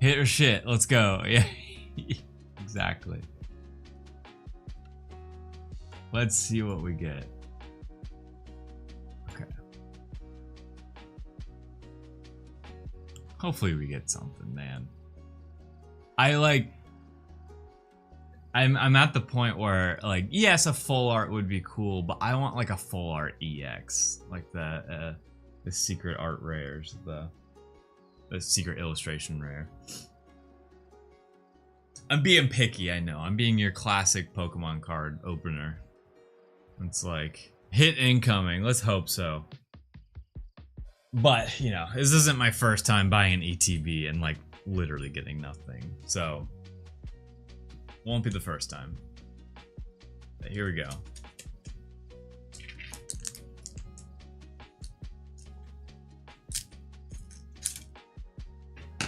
Hit or shit. Let's go. Yeah. Exactly. Let's see what we get. Okay. Hopefully we get something, man. I'm at the point where like, yes, a full art would be cool, but I want like a full art EX, like the secret art rares, the secret illustration rare. I'm being picky, I know. I'm being your classic Pokemon card opener. It's like, hit incoming, let's hope so. But, you know, this isn't my first time buying an ETB and like literally getting nothing. So, won't be the first time. But here we go.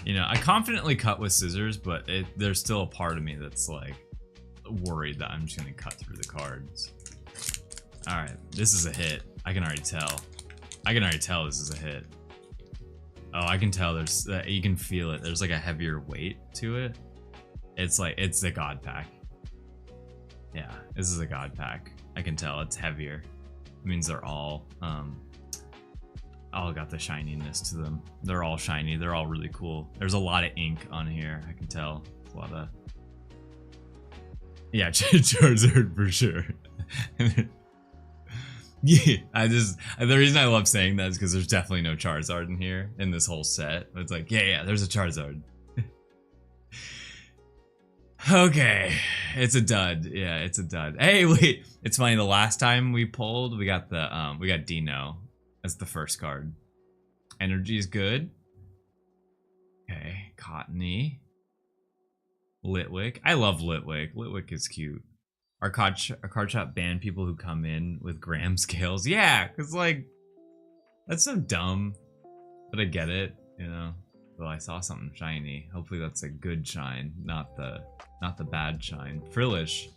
You know, I confidently cut with scissors, but there's still a part of me that's like worried that I'm just gonna cut through the cards. All right, this is a hit. I can already tell. I can already tell this is a hit. Oh, I can tell there's, you can feel it. There's like a heavier weight to it. It's like, it's the God Pack. Yeah, this is a God Pack. I can tell it's heavier. It means they're all all got the shininess to them. They're all shiny. They're all really cool. There's a lot of ink on here. I can tell. A lot of... Yeah, Charizard for sure. Yeah, the reason I love saying that is because there's definitely no Charizard in here in this whole set. It's like, yeah, there's a Charizard. Okay, it's a dud. Yeah, it's a dud. Hey, wait, it's funny. The last time we pulled, we got Dino as the first card. Energy is good. Okay, Cottony. Litwick. I love Litwick. Litwick is cute. Our card shop banned people who come in with gram scales. Yeah, because, like, that's so dumb. But I get it, you know. Well, I saw something shiny. Hopefully that's a good shine, not the bad shine. Frillish.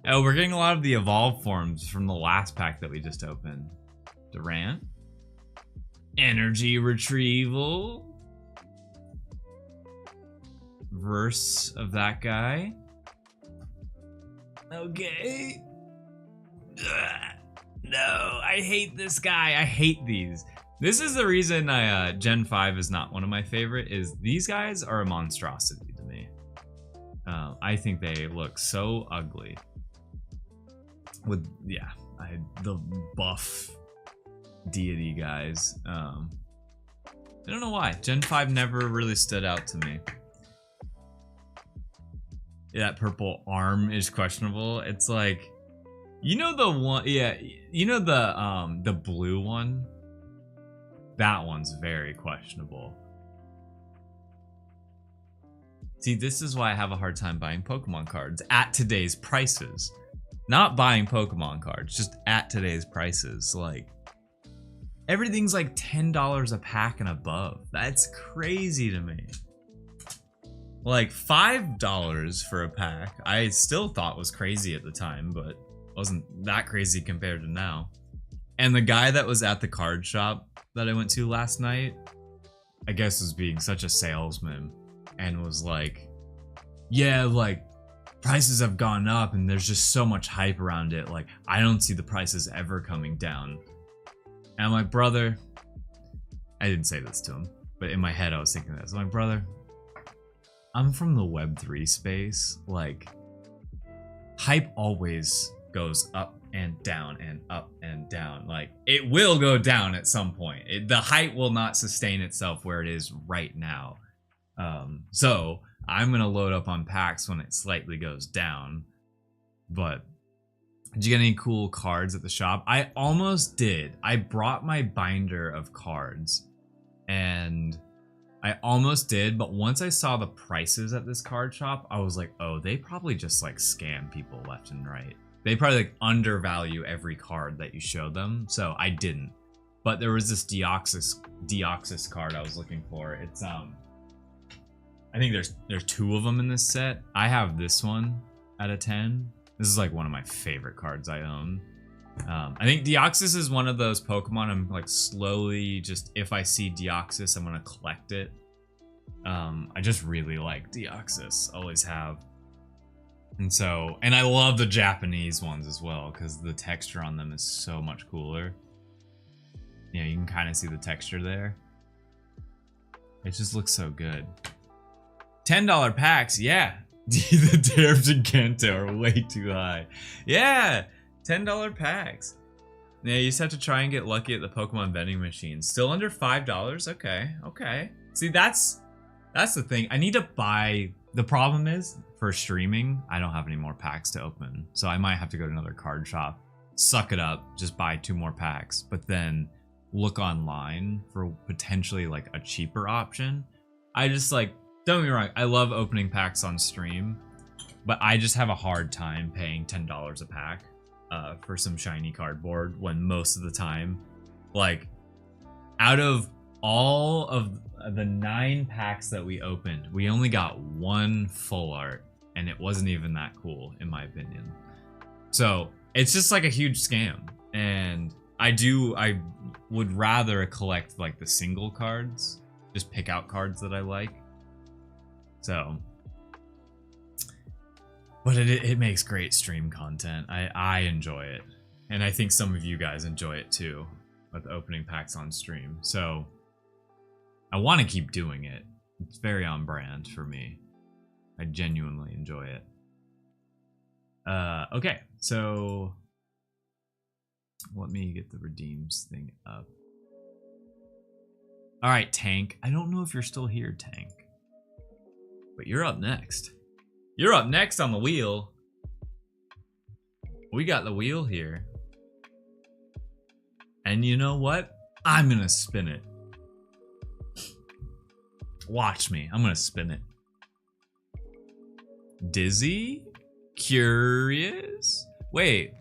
Oh, we're getting a lot of the evolved forms from the last pack that we just opened. Durant. Energy retrieval. Verse of that guy. Okay. Ugh. No, I hate this guy. I hate these. This is the reason Gen 5 is not one of my favorite, is these guys are a monstrosity to me. I think they look so ugly. With, yeah, the buff deity guys. I don't know why. Gen 5 never really stood out to me. That purple arm is questionable. It's like, you know the one, yeah, you know the blue one? That one's very questionable. See, this is why I have a hard time buying Pokemon cards at today's prices. Not buying Pokemon cards, just at today's prices. Like, everything's like $10 a pack and above. That's crazy to me. Like $5 for a pack, I still thought was crazy at the time, but wasn't that crazy compared to now. And the guy that was at the card shop that I went to last night, I guess was being such a salesman and was like, yeah, like prices have gone up and there's just so much hype around it. Like, I don't see the prices ever coming down. And I'm like, brother, I didn't say this to him, but in my head I was thinking this. I'm like, brother, I'm from the Web3 space. Like, hype always goes up and down and up and down. Like, it will go down at some point. The hype will not sustain itself where it is right now. So I'm gonna load up on packs when it slightly goes down. But did you get any cool cards at the shop? I almost did. I brought my binder of cards and I almost did, but once I saw the prices at this card shop, I was like, oh, they probably just like scam people left and right. They probably like undervalue every card that you show them, so I didn't. But there was this Deoxys card I was looking for. It's I think there's two of them in this set. I have this one out of 10. This is like one of my favorite cards I own. I think Deoxys is one of those Pokemon I'm like slowly just, if I see Deoxys, I'm gonna collect it. I just really like Deoxys, always have. And so, and I love the Japanese ones as well because the texture on them is so much cooler. Yeah, you can kind of see the texture there. It just looks so good. $10 packs, yeah. The tariffs in Kanto are way too high. Yeah, $10 packs. Yeah, you just have to try and get lucky at the Pokemon vending machine. Still under $5? Okay, okay. See, that's the thing. I need to buy... The problem is, for streaming, I don't have any more packs to open. So I might have to go to another card shop, suck it up, just buy 2 more packs, but then look online for potentially like a cheaper option. I just like, don't get me wrong, I love opening packs on stream, but I just have a hard time paying $10 a pack for some shiny cardboard when most of the time, like, out of all of the 9 packs that we opened, we only got 1 full art, and it wasn't even that cool, in my opinion. So it's just like a huge scam, and I would rather collect like the single cards, just pick out cards that I like. So, but it makes great stream content. I enjoy it, and I think some of you guys enjoy it too. with opening packs on stream. So I want to keep doing it. It's very on brand for me. I genuinely enjoy it. Okay, so let me get the redeems thing up. All right, Tank. I don't know if you're still here, Tank, but you're up next. You're up next on the wheel. We got the wheel here. And you know what? I'm gonna spin it. Watch me. I'm gonna spin it. Dizzy? Curious? Wait.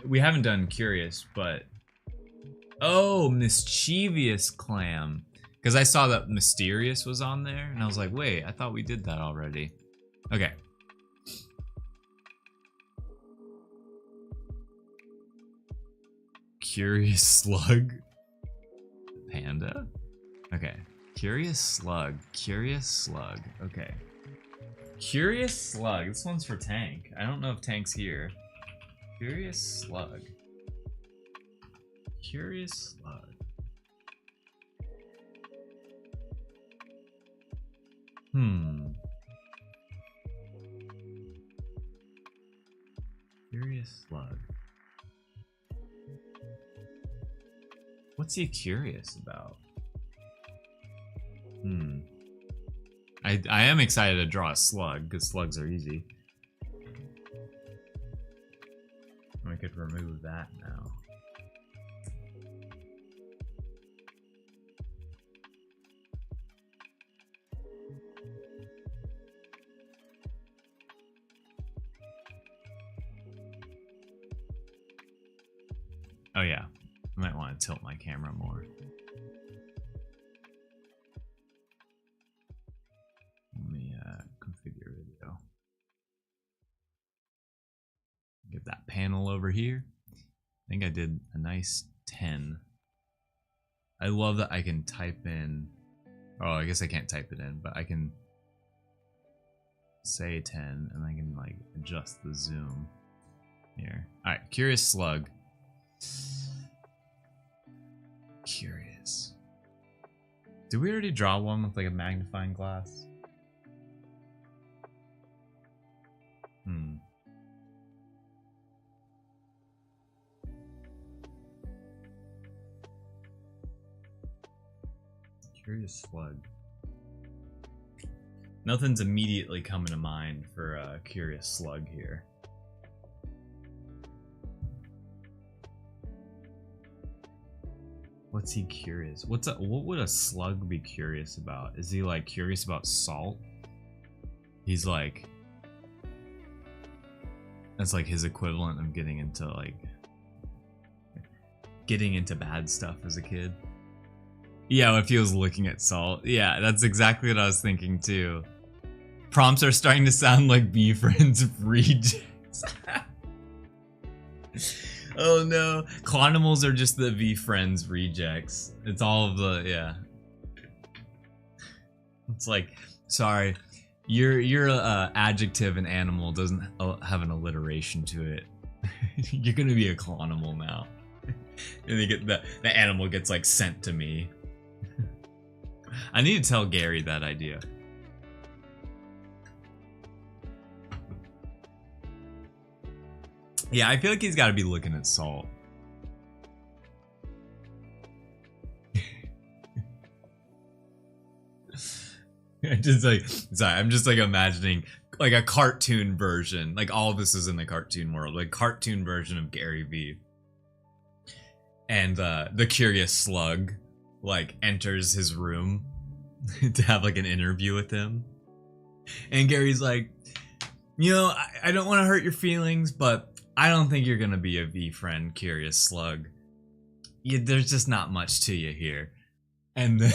We haven't done curious, but oh, mischievous clam. Because I saw that mysterious was on there, and I was like, wait, I thought we did that already. Okay. Curious slug. Panda? Okay. Curious slug. Curious slug. Okay. Curious slug. This one's for Tank. I don't know if Tank's here. Curious slug. Curious slug. Curious slug. What's he curious about? I am excited to draw a slug, because slugs are easy. We could remove that now. Oh yeah, I might want to tilt my camera more. Let me configure video. Get that panel over here. I think I did a nice 10. I love that I can type in. Oh, I guess I can't type it in, but I can say 10 and I can like adjust the zoom here. All right, curious slug. Curious. Did we already draw one with like a magnifying glass? Curious slug. Nothing's immediately coming to mind for a curious slug here. What's he curious? What would a slug be curious about? Is he like curious about salt? He's like, that's like his equivalent of getting into bad stuff as a kid. Yeah, if he was looking at salt. Yeah, that's exactly what I was thinking too. Prompts are starting to sound like B-Friends rejects. Oh no. Clonimals are just the V-Friends rejects. It's all of the, yeah. It's like, sorry, your adjective and animal doesn't have an alliteration to it. You're gonna be a Clonimal now. And they get the animal gets like sent to me. I need to tell Gary that idea. Yeah, I feel like he's got to be looking at salt. I'm just like imagining like a cartoon version. Like all of this is in the cartoon world, like cartoon version of Gary V. And the curious slug like enters his room to have like an interview with him. And Gary's like, you know, I don't want to hurt your feelings, but I don't think you're gonna be a V-Friend curious slug. There's just not much to you here. And then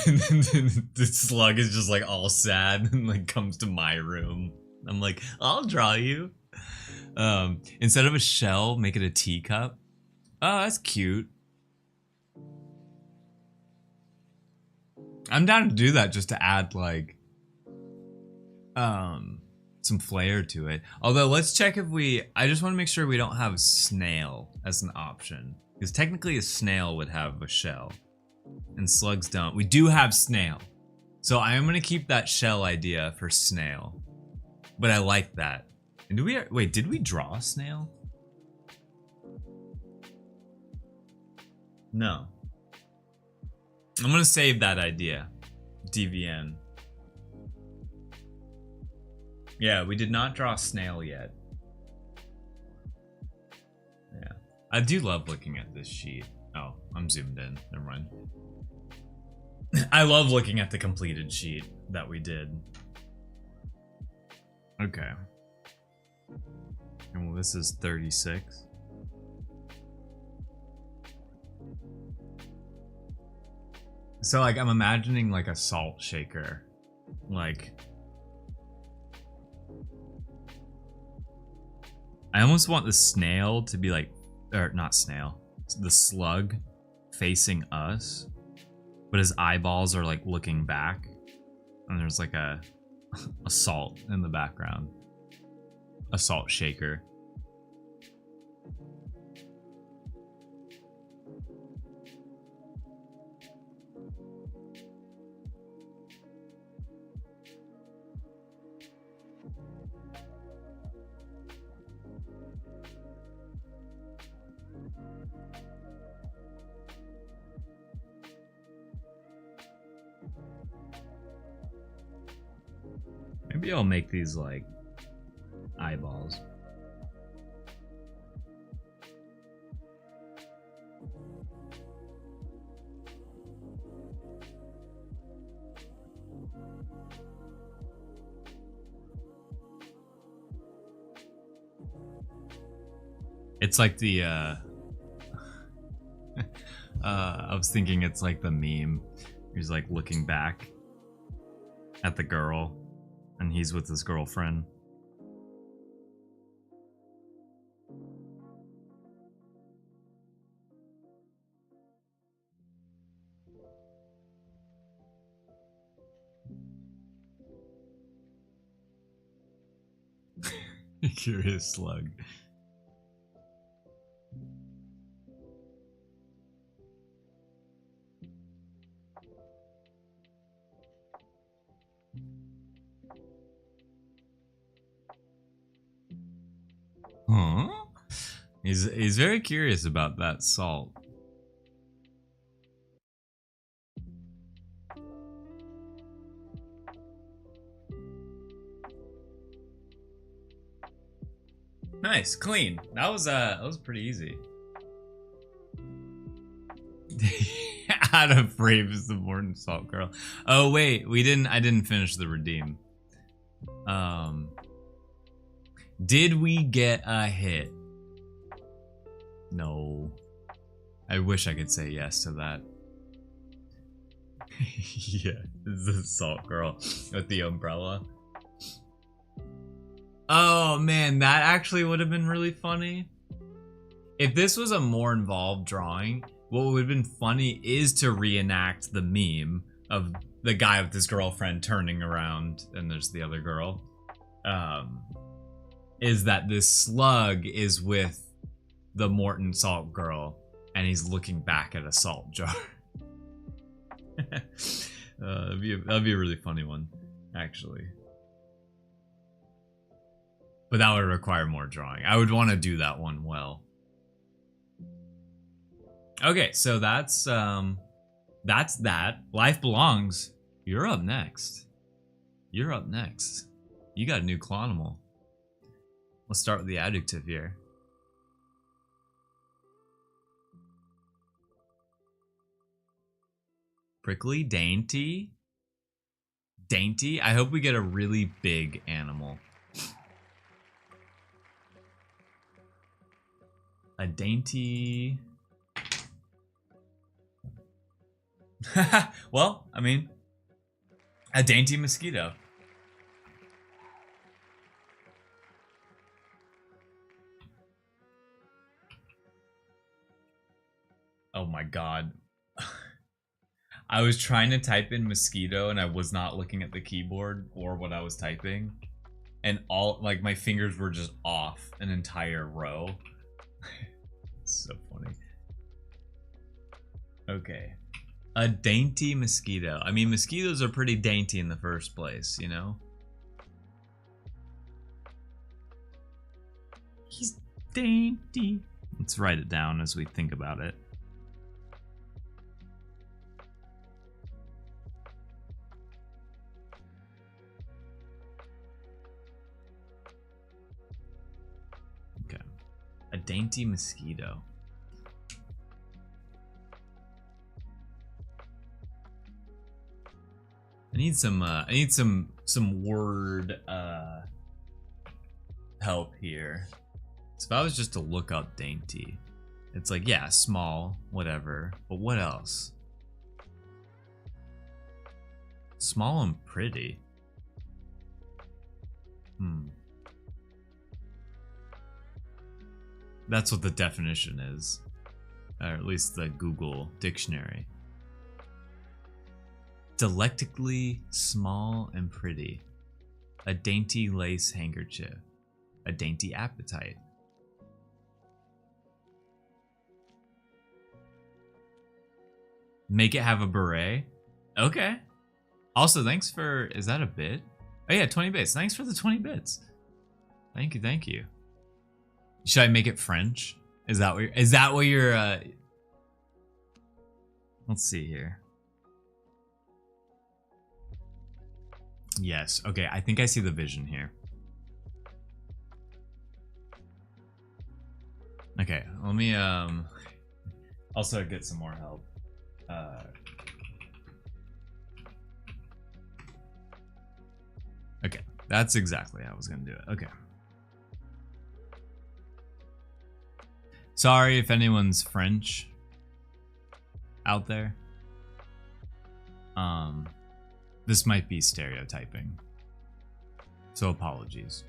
the slug is just like all sad and like comes to my room. I'm like, I'll draw you. Instead of a shell, make it a teacup. Oh, that's cute. I'm down to do that just to add like some flair to it. Although, let's check if we... I just want to make sure we don't have snail as an option. Because technically a snail would have a shell. And slugs don't. We do have snail. So I am going to keep that shell idea for snail. But I like that. And do we... Wait, did we draw a snail? No. I'm going to save that idea. DVN. Yeah, we did not draw snail yet. Yeah. I do love looking at this sheet. Oh, I'm zoomed in. Never mind. I love looking at the completed sheet that we did. Okay. And well, this is 36. So, like, I'm imagining, like, a salt shaker. Like... I almost want the snail to be, like... Or, not snail. The slug facing us. But his eyeballs are, like, looking back. And there's, like, a salt in the background. A salt shaker. Maybe I'll make these like eyeballs. It's like the I was thinking it's like the meme. He's like looking back at the girl and he's with his girlfriend. Curious slug. Huh? He's very curious about that salt. Nice, clean. That was pretty easy. Out of frame is the Morton Salt Girl. Oh wait, I didn't finish the redeem. Did we get a hit? No. I wish I could say yes to that. Yeah, this is the Salt Girl with the umbrella. Oh man, that actually would have been really funny. If this was a more involved drawing, what would have been funny is to reenact the meme of the guy with his girlfriend turning around and there's the other girl. Is that this slug is with the Morton Salt Girl and he's looking back at a salt jar. That'd be a really funny one, actually. But that would require more drawing. I would want to do that one well. Okay, so that's that. Life Belongs. You're up next. You're up next. You got a new Clonimal. Let's start with the adjective here. Prickly, dainty. Dainty. I hope we get a really big animal. A dainty. Well, I mean, a dainty mosquito. Oh my god. I was trying to type in mosquito and I was not looking at the keyboard or what I was typing. and all like my fingers were just off an entire row. It's so funny. Okay. A dainty mosquito. I mean, mosquitoes are pretty dainty in the first place, you know? He's dainty. Let's write it down as we think about it. Okay. A dainty mosquito. I need some word help here. So if I was just to look up dainty, it's like, yeah, small, whatever. But what else? Small and pretty. That's what the definition is. Or at least the Google dictionary. Delectably small and pretty. A dainty lace handkerchief. A dainty appetite. Make it have a beret. Okay. Also, thanks for... Is that a bit? Oh yeah, 20 bits. Thanks for the 20 bits. Thank you, thank you. Should I make it French? Is that what you're... Let's see here. Yes. Okay, I think I see the vision here. Okay, let me also get some more help. Okay, that's exactly how I was gonna do it. Okay. Sorry if anyone's French out there. This might be stereotyping, so apologies.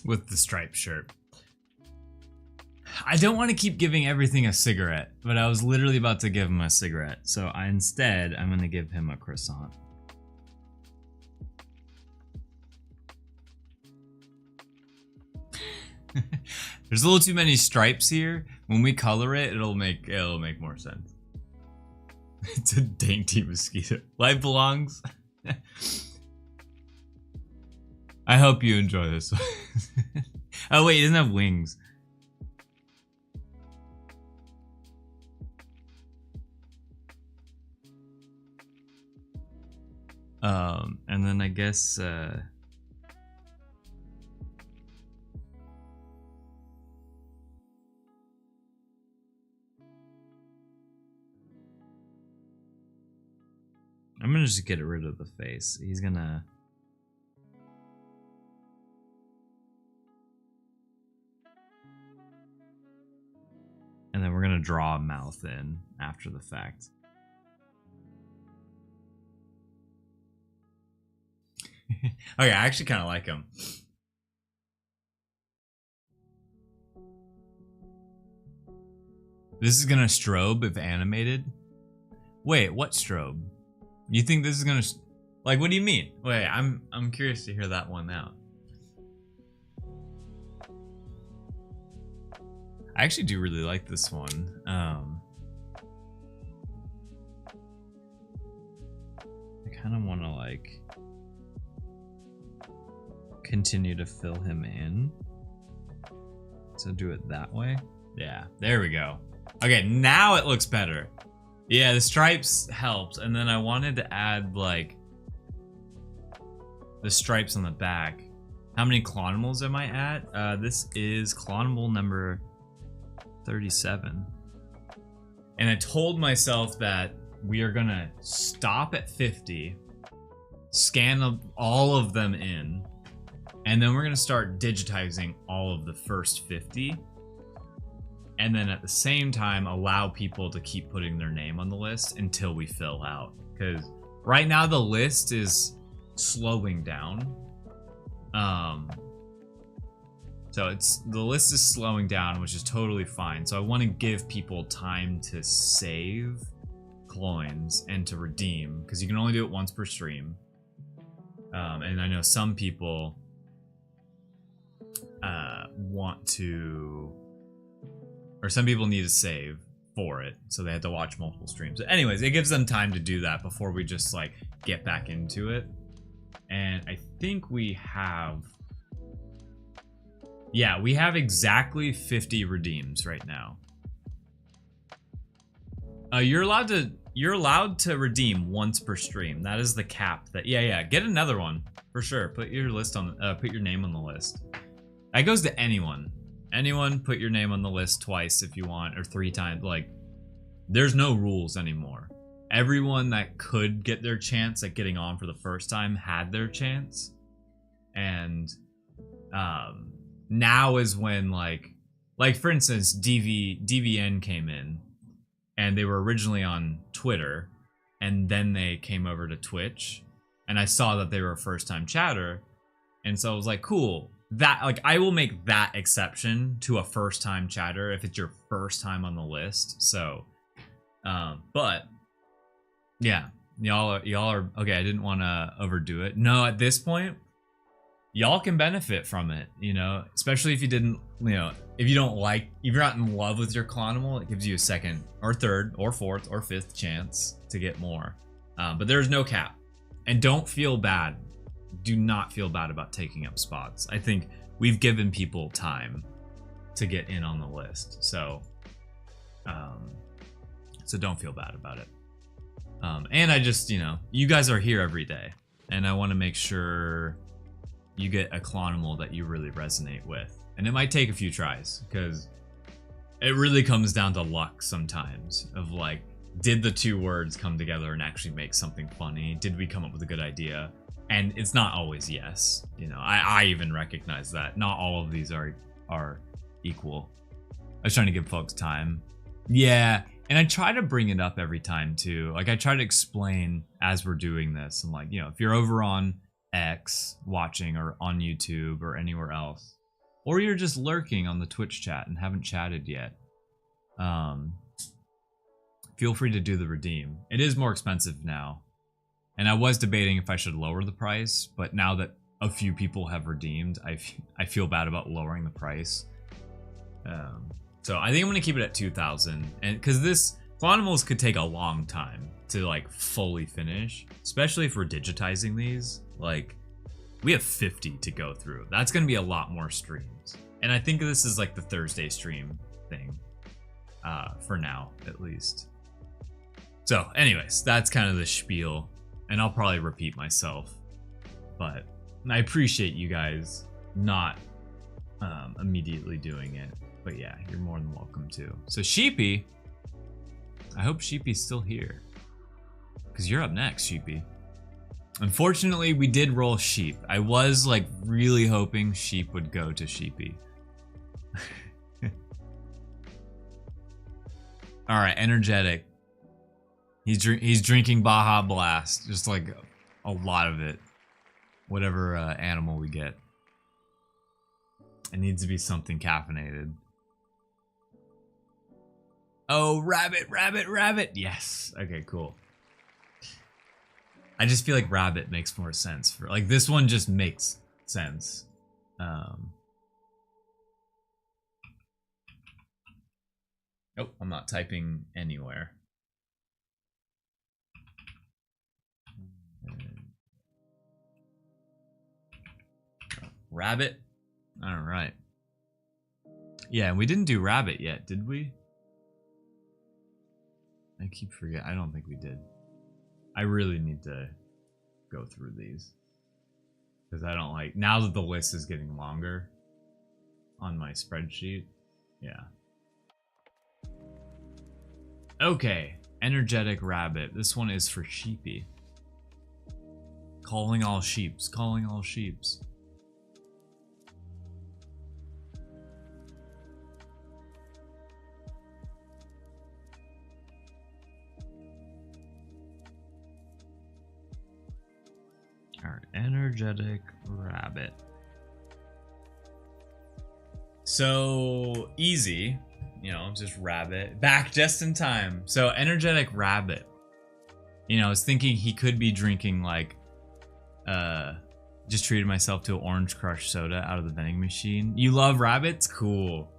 With the striped shirt. I don't want to keep giving everything a cigarette, but I was literally about to give him a cigarette. So I'm going to give him a croissant. There's a little too many stripes here. When we color it, it'll make more sense. It's a dainty mosquito. Life belongs. I hope you enjoy this. Oh wait, he doesn't have wings. And then I guess I'm gonna just get rid of the face. He's gonna... draw a mouth in after the fact. Okay, I actually kind of like him. This is gonna strobe if animated? Wait, what strobe? You think this is gonna... Like, what do you mean? Wait, I'm curious to hear that one out. I actually do really like this one. I kind of want to, like, continue to fill him in. So do it that way. Yeah, there we go. Okay, now it looks better. Yeah, the stripes helped, and then I wanted to add, like, the stripes on the back. How many Clonimals am I at? This is Clonimal number 37. And I told myself that we are gonna stop at 50, scan all of them in, and then we're gonna start digitizing all of the first 50. And then at the same time, allow people to keep putting their name on the list until we fill out. Because right now the list is slowing down. So the list is slowing down, which is totally fine. So I want to give people time to save coins and to redeem, because you can only do it once per stream. And I know some people want to, or some people need to save for it, so they have to watch multiple streams. Anyways, it gives them time to do that before we just like get back into it. And I think we have, yeah, we have exactly 50 redeems right now. You're allowed to redeem once per stream. That is the cap. That yeah, get another one for sure. Put your list on, put your name on the list. That goes to anyone. Anyone, put your name on the list twice if you want, or 3 times. Like, there's no rules anymore. Everyone that could get their chance at getting on for the first time had their chance. And now is when, like for instance, DVN came in, and they were originally on Twitter, and then they came over to Twitch, and I saw that they were a first-time chatter, and so I was like, cool. That, like, I will make that exception to a first-time chatter if it's your first time on the list. So, but yeah, y'all are okay. I didn't want to overdo it. No, at this point, y'all can benefit from it. You know, especially if you didn't, you know, if you don't like, if you're not in love with your Clonimal, it gives you a second or third or fourth or fifth chance to get more. But there's no cap, and don't feel bad. Do not feel bad about taking up spots. I think we've given people time to get in on the list, so don't feel bad about it. And I just, you know, you guys are here every day, and I want to make sure you get a Clonimal that you really resonate with. And it might take a few tries, because it really comes down to luck sometimes, of like, did the 2 words come together and actually make something funny? Did we come up with a good idea? And it's not always yes. You know, I even recognize that. Not all of these are equal. I was trying to give folks time. Yeah, and I try to bring it up every time too. Like, I try to explain as we're doing this. I'm like, you know, if you're over on X watching, or on YouTube or anywhere else, or you're just lurking on the Twitch chat and haven't chatted yet, feel free to do the redeem. It is more expensive now. And I was debating if I should lower the price, but now that a few people have redeemed, I feel bad about lowering the price. So I think I'm going to keep it at 2,000, and because this Clonimals could take a long time to like fully finish, especially if we're digitizing these. Like, we have 50 to go through. That's going to be a lot more streams, and I think this is like the Thursday stream thing, for now at least. So anyways, that's kind of the spiel. And I'll probably repeat myself, but I appreciate you guys not immediately doing it. But yeah, you're more than welcome to. So Sheepy, I hope Sheepy's still here, because you're up next, Sheepy. Unfortunately, we did roll Sheep. I was like really hoping Sheep would go to Sheepy. All right, energetic. He's drinking Baja Blast, just like a lot of it. Whatever animal we get. It needs to be something caffeinated. Oh, rabbit, rabbit, rabbit. Yes. Okay, cool. I just feel like rabbit makes more sense for like this one just makes sense. Oh, I'm not typing anywhere. Rabbit. All right. Yeah, and we didn't do rabbit yet, did we? I keep forgetting. I don't think we did. I really need to go through these because I don't like now that the list is getting longer on my spreadsheet. Yeah. Okay, energetic rabbit. This one is for sheepy. Calling all sheeps. Calling all sheeps. Alright, energetic rabbit. So easy, you know, just rabbit. Back just in time. So energetic rabbit. You know, I was thinking he could be drinking like just treated myself to an orange crush soda out of the vending machine. You love rabbits? Cool.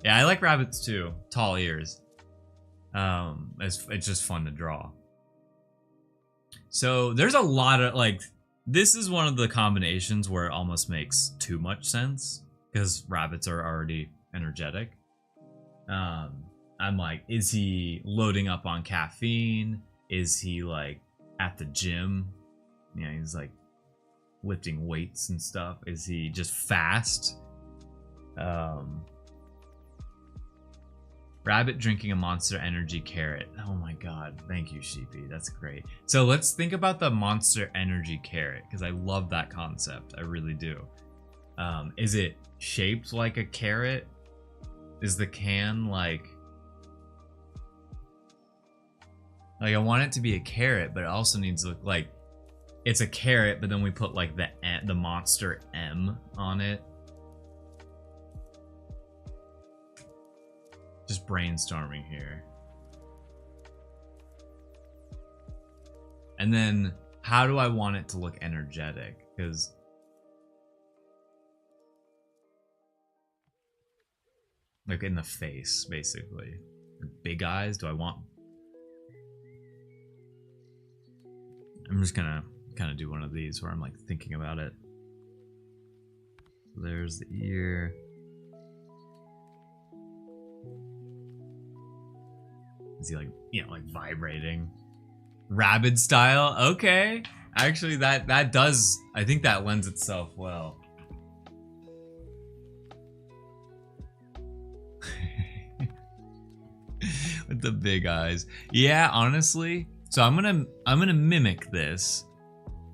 Yeah, I like rabbits too. Tall ears. It's just fun to draw. So there's a lot of like this is one of the combinations where it almost makes too much sense because rabbits are already energetic. I'm like, is he loading up on caffeine? Is he like at the gym? You know, he's like lifting weights and stuff. Is he just fast? Rabbit drinking a Monster Energy carrot. Oh my god, thank you, Sheepy. That's great. So let's think about the Monster Energy carrot because I love that concept. I really do. Is it shaped like a carrot? Is the can like I want it to be a carrot, but it also needs to look like it's a carrot, but then we put like the monster M on it. Just brainstorming here. And then how do I want it to look energetic? Because like in the face, basically. Big eyes, do I want... I'm just gonna kind of do one of these where I'm like thinking about it. There's the ear. Is he like, you know, like vibrating? Rabid style? Okay. Actually, that does, I think that lends itself well. With the big eyes. Yeah, honestly. So I'm gonna mimic this.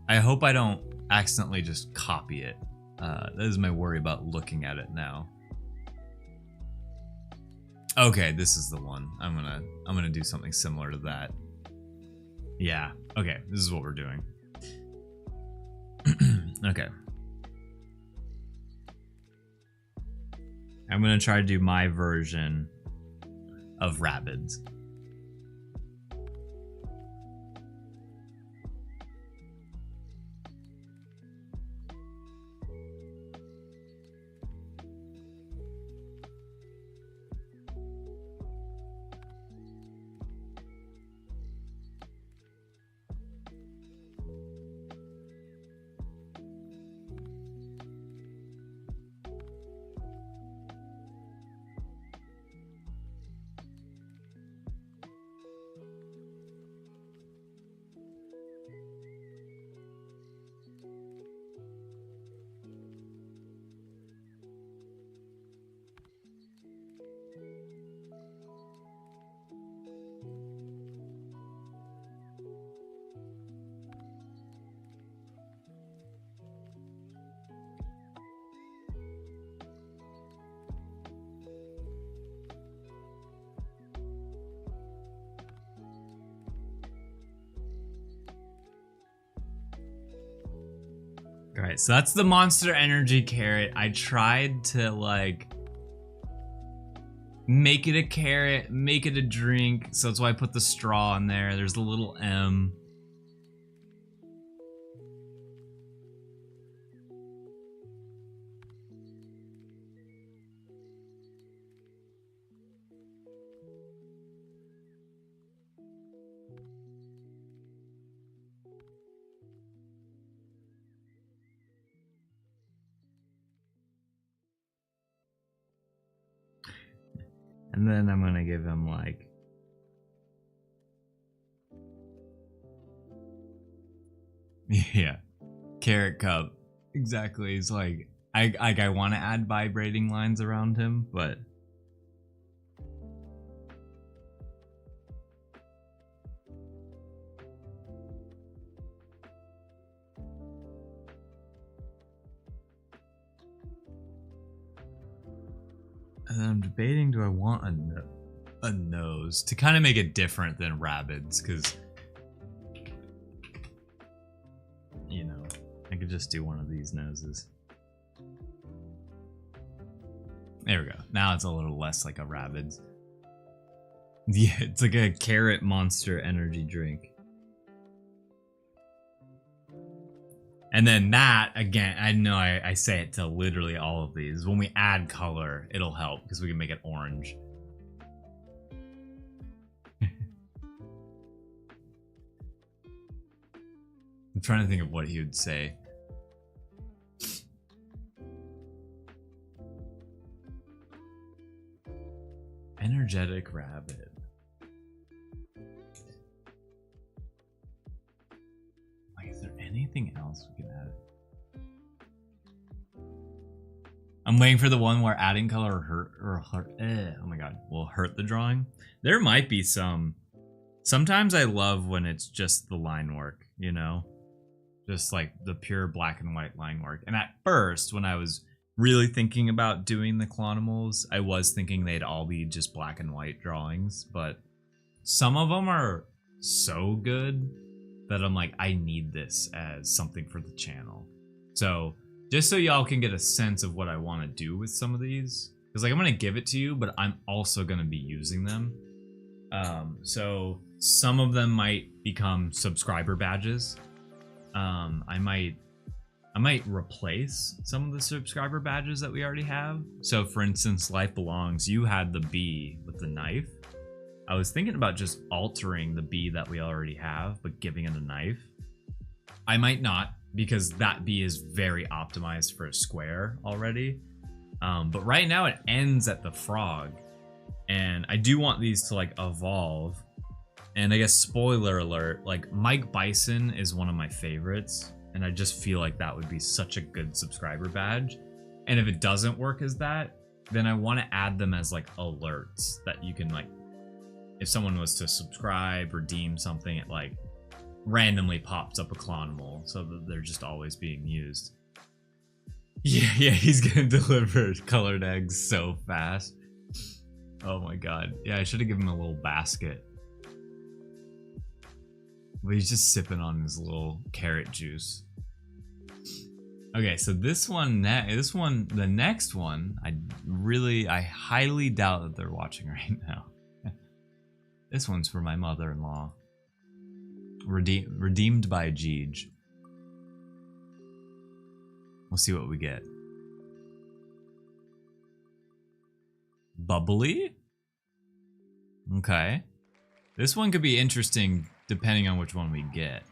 I hope I don't accidentally just copy it. That is my worry about looking at it now. Okay, this is the one. I'm gonna do something similar to that. Yeah. Okay, this is what we're doing. Okay. I'm gonna try to do my version of Rabbids. All right, so that's the Monster Energy carrot. I tried to like make it a carrot, make it a drink. So that's why I put the straw in there. There's the little M. And then I'm gonna give him like yeah, carrot cup. Exactly. It's like I want to add vibrating lines around him, but and I'm debating, do I want a nose to kind of make it different than rabbits, because you know, I could just do one of these noses. There we go. Now it's a little less like a rabbit's. Yeah, it's like a carrot Monster Energy drink. And then that, again, I know I say it to literally all of these. When we add color, it'll help because we can make it orange. I'm trying to think of what he would say. Energetic rabbit. Like, is there anything else we can add? I'm waiting for the one where adding color hurt. Oh my god, will hurt the drawing. There might be some. Sometimes I love when it's just the line work, you know? Just like the pure black and white line work. And at first, when I was really thinking about doing the Clonimals, I was thinking they'd all be just black and white drawings, but some of them are so good that I'm like, I need this as something for the channel. So just so y'all can get a sense of what I want to do with some of these, because like I'm gonna give it to you, but I'm also gonna be using them. So some of them might become subscriber badges. I might replace some of the subscriber badges that we already have. So for instance, Life Belongs, you had the bee with the knife. I was thinking about just altering the bee that we already have, but giving it a knife. I might not, because that bee is very optimized for a square already. But right now it ends at the frog. And I do want these to like evolve. And I guess spoiler alert, like Mike Bison is one of my favorites. And I just feel like that would be such a good subscriber badge. And if it doesn't work as that, then I want to add them as like alerts that you can like, if someone was to subscribe, redeem something, it like randomly pops up a Clonimal so that they're just always being used. Yeah, he's gonna deliver colored eggs so fast. Oh my god. Yeah, I should have given him a little basket. But he's just sipping on his little carrot juice. Okay, so this one, the next one, I highly doubt that they're watching right now. This one's for my mother-in-law. Redeemed by Jeej. We'll see what we get. Bubbly? Okay. This one could be interesting depending on which one we get.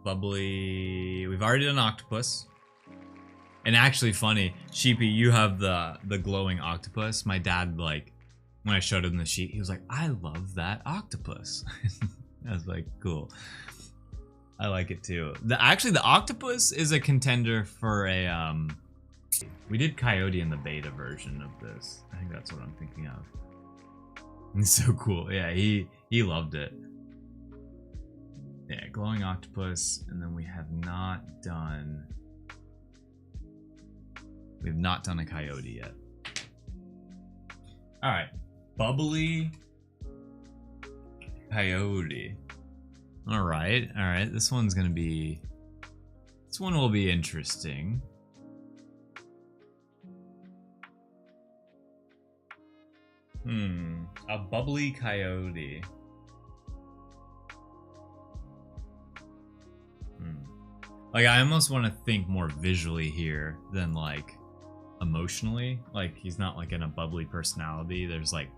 Bubbly. We've already done octopus. And actually funny, Sheepy, you have the glowing octopus. My dad, like, when I showed him the sheet, he was like, I love that octopus. I was like, cool. I like it too. Actually, the octopus is a contender for a, we did Coyote in the beta version of this. I think that's what I'm thinking of. It's so cool. Yeah, he loved it. Yeah, glowing octopus, and then we have not done a coyote yet. All right, bubbly. Coyote. Alright, alright. This one will be interesting. A bubbly coyote. Like, I almost want to think more visually here than, like, emotionally. Like, he's not, like, in a bubbly personality. There's, like,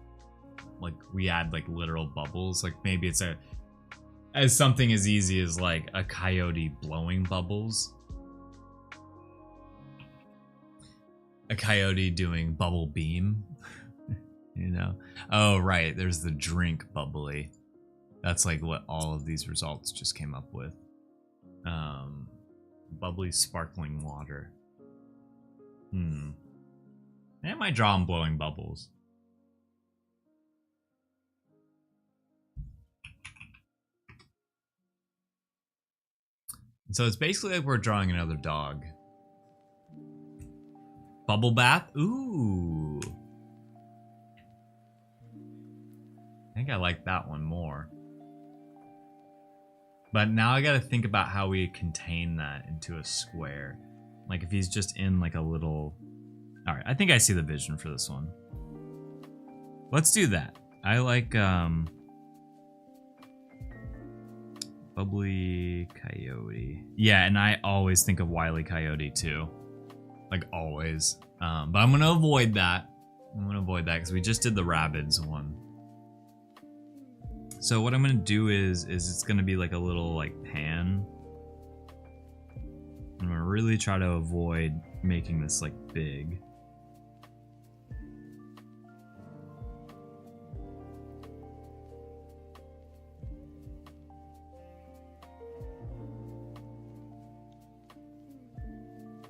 we add, like, literal bubbles. Like, maybe it's as something as easy as, like, a coyote blowing bubbles. A coyote doing bubble beam. You know? Oh, right. There's the drink bubbly. That's, like, what all of these results just came up with. Bubbly sparkling water. I might draw him blowing bubbles. So it's basically like we're drawing another dog. Bubble bath? Ooh. I think I like that one more. But now I gotta think about how we contain that into a square. Like if he's just in like a little... Alright, I think I see the vision for this one. Let's do that. I like bubbly coyote. Yeah, and I always think of Wile E. Coyote too. Like always. But I'm gonna avoid that. Because we just did the Rabbids one. So what I'm gonna do is it's gonna be like a little like pan. I'm gonna really try to avoid making this like big.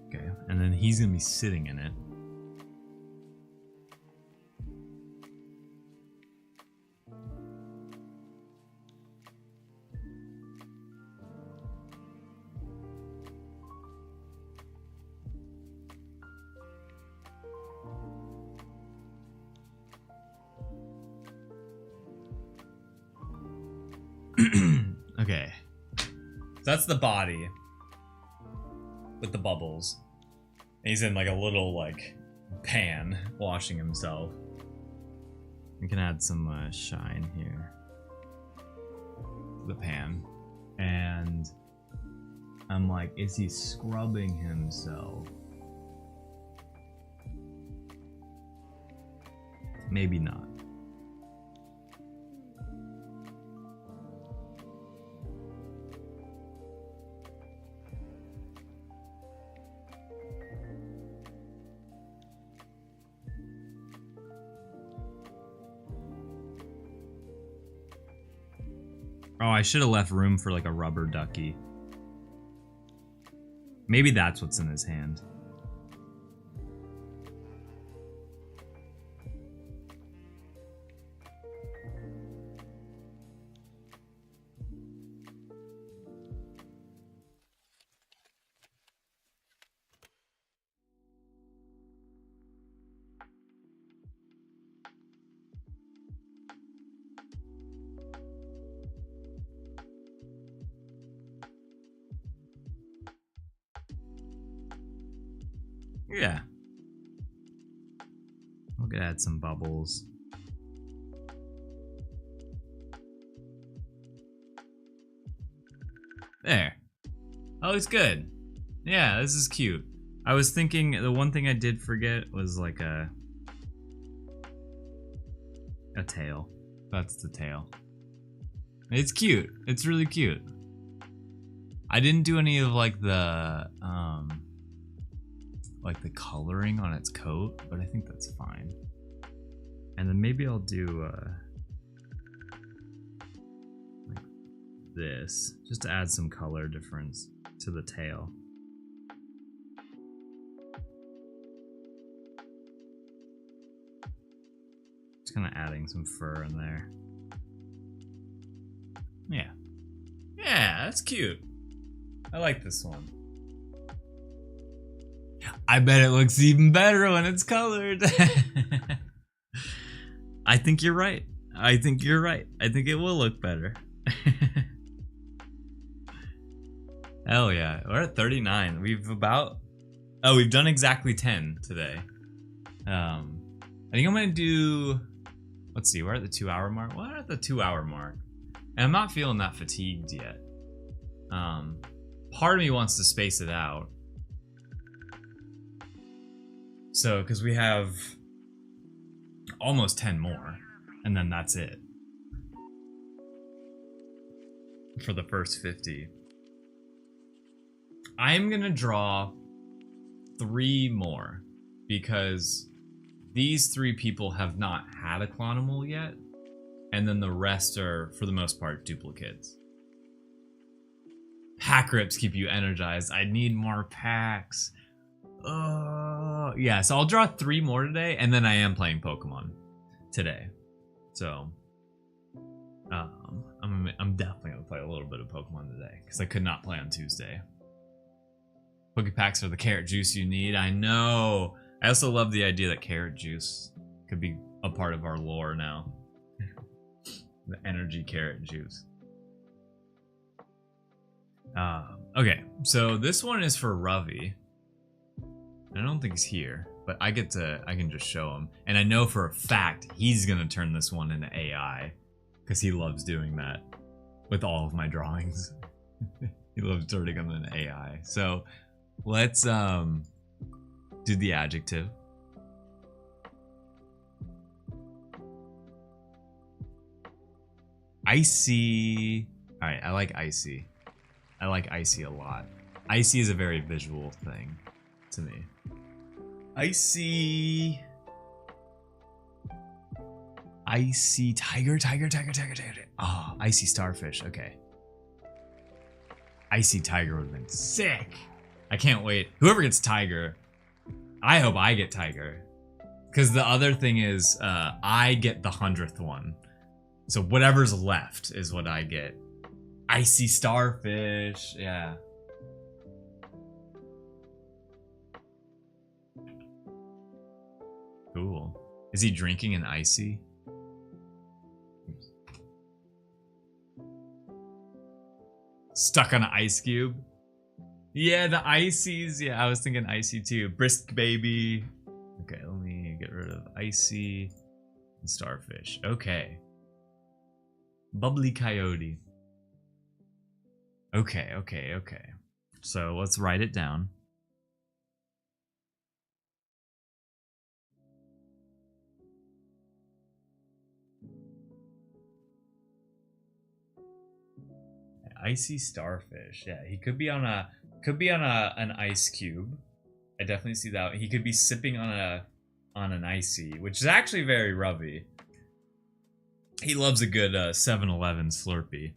Okay, and then he's gonna be sitting in it. Okay, so that's the body with the bubbles. And he's in like a little like pan washing himself. We can add some shine here to the pan. And I'm like, is he scrubbing himself? Maybe not. Oh, I should have left room for like a rubber ducky. Maybe that's what's in his hand. Yeah. We could add some bubbles. There. Oh, it's good. Yeah, this is cute. I was thinking the one thing I did forget was like a tail. That's the tail. It's cute. It's really cute. I didn't do any of like the coloring on its coat, but I think that's fine. And then maybe I'll do like this, just to add some color difference to the tail. Just kind of adding some fur in there. Yeah. Yeah, that's cute. I like this one. I bet it looks even better when it's colored. I think you're right. I think you're right. I think it will look better. Hell yeah. We're at 39. We've done exactly 10 today. I think I'm gonna do, let's see, we're at the 2-hour mark. We're at the 2-hour mark. And I'm not feeling that fatigued yet. Part of me wants to space it out. So, because we have almost 10 more, and then that's it for the first 50. I'm gonna draw 3 more because these 3 people have not had a Clonimal yet, and then the rest are, for the most part, duplicates. Pack rips keep you energized. I need more packs. Yeah, so I'll draw 3 more today, and then I am playing Pokemon today. So, I'm definitely gonna play a little bit of Pokemon today because I could not play on Tuesday. Pokepacks are the carrot juice you need. I know. I also love the idea that carrot juice could be a part of our lore now. The energy carrot juice. Okay, so this one is for Ravi. I don't think he's here, but I can just show him. And I know for a fact he's gonna turn this one into AI because he loves doing that with all of my drawings. He loves turning them into AI. So let's do the adjective. Icy. All right, I like icy. I like icy a lot. Icy is a very visual thing to me. Icy tiger. Oh, icy starfish. Okay. Icy tiger would have been sick. I can't wait. Whoever gets tiger, I hope I get tiger. Because the other thing is, I get the 100th one. So whatever's left is what I get. Icy starfish. Yeah. Cool. Is he drinking an icy? Stuck on an ice cube? Yeah, the icies. Yeah, I was thinking icy too. Brisk baby. Okay, let me get rid of icy and starfish. Okay. Bubbly coyote. Okay. So let's write it down. Icy starfish. Yeah, he could be on an ice cube. I definitely see that. He could be sipping on an icy, which is actually very Ravi. He loves a good 7-Eleven Slurpee.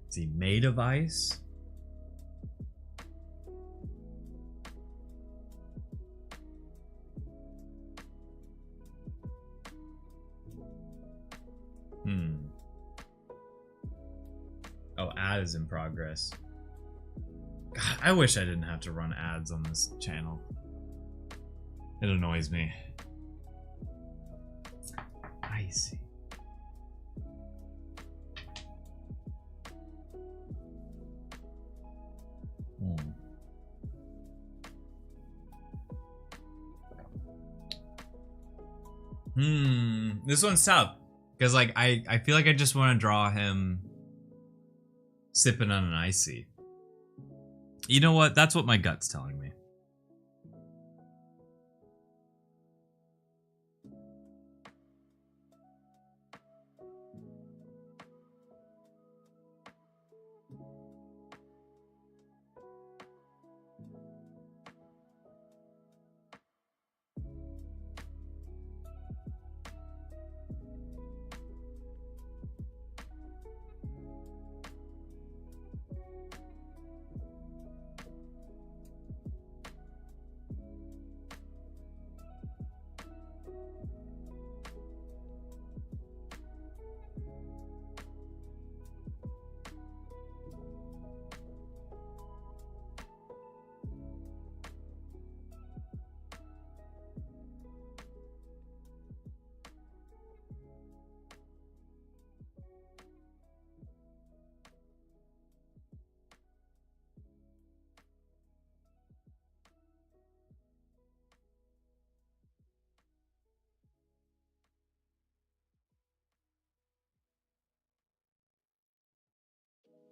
Is he made of ice? Oh, ad is in progress. God, I wish I didn't have to run ads on this channel. It annoys me. Icy. This one's tough. Because, like, I feel like I just want to draw him sipping on an icy. You know what? That's what my gut's telling me.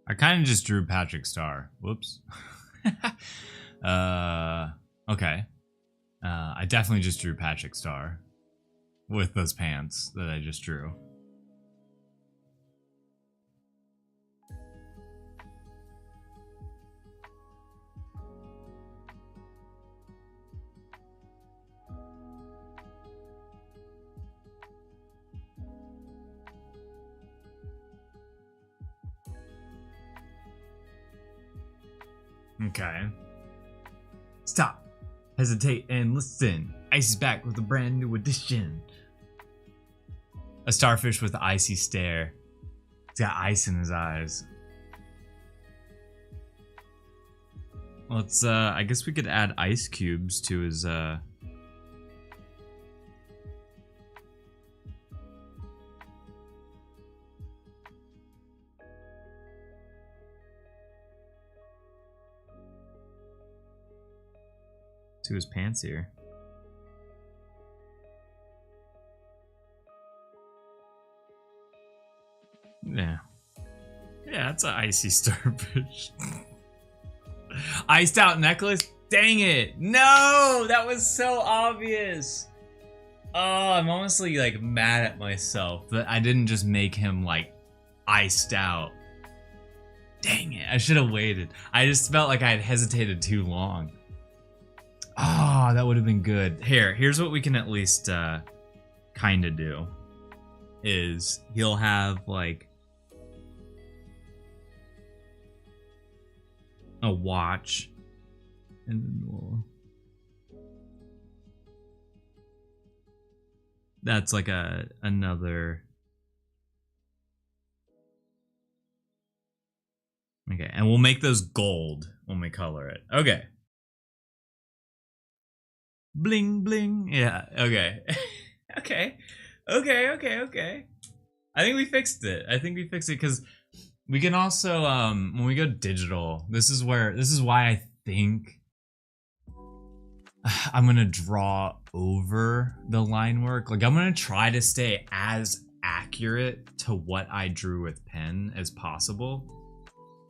I kind of just drew Patrick Star. Whoops. Okay. I definitely just drew Patrick Star with those pants that I just drew. Okay. Stop. Hesitate and listen. Ice is back with a brand new edition. A starfish with an icy stare. He's got ice in his eyes. Let's, I guess we could add ice cubes to his, to his pants here. Yeah. Yeah, that's an icy starfish. Iced out necklace? Dang it! No! That was so obvious! Oh, I'm honestly like mad at myself that I didn't just make him like iced out. Dang it, I should have waited. I just felt like I had hesitated too long. Oh, that would have been good. Here's what we can at least kind of do. Is he'll have like a watch, and then we'll... That's like another... Okay, and we'll make those gold when we color it. Okay. Bling bling. Yeah, okay. Okay. Okay. I think we fixed it. Because we can also when we go digital, this is why I think I'm gonna draw over the line work. Like I'm gonna try to stay as accurate to what I drew with pen as possible,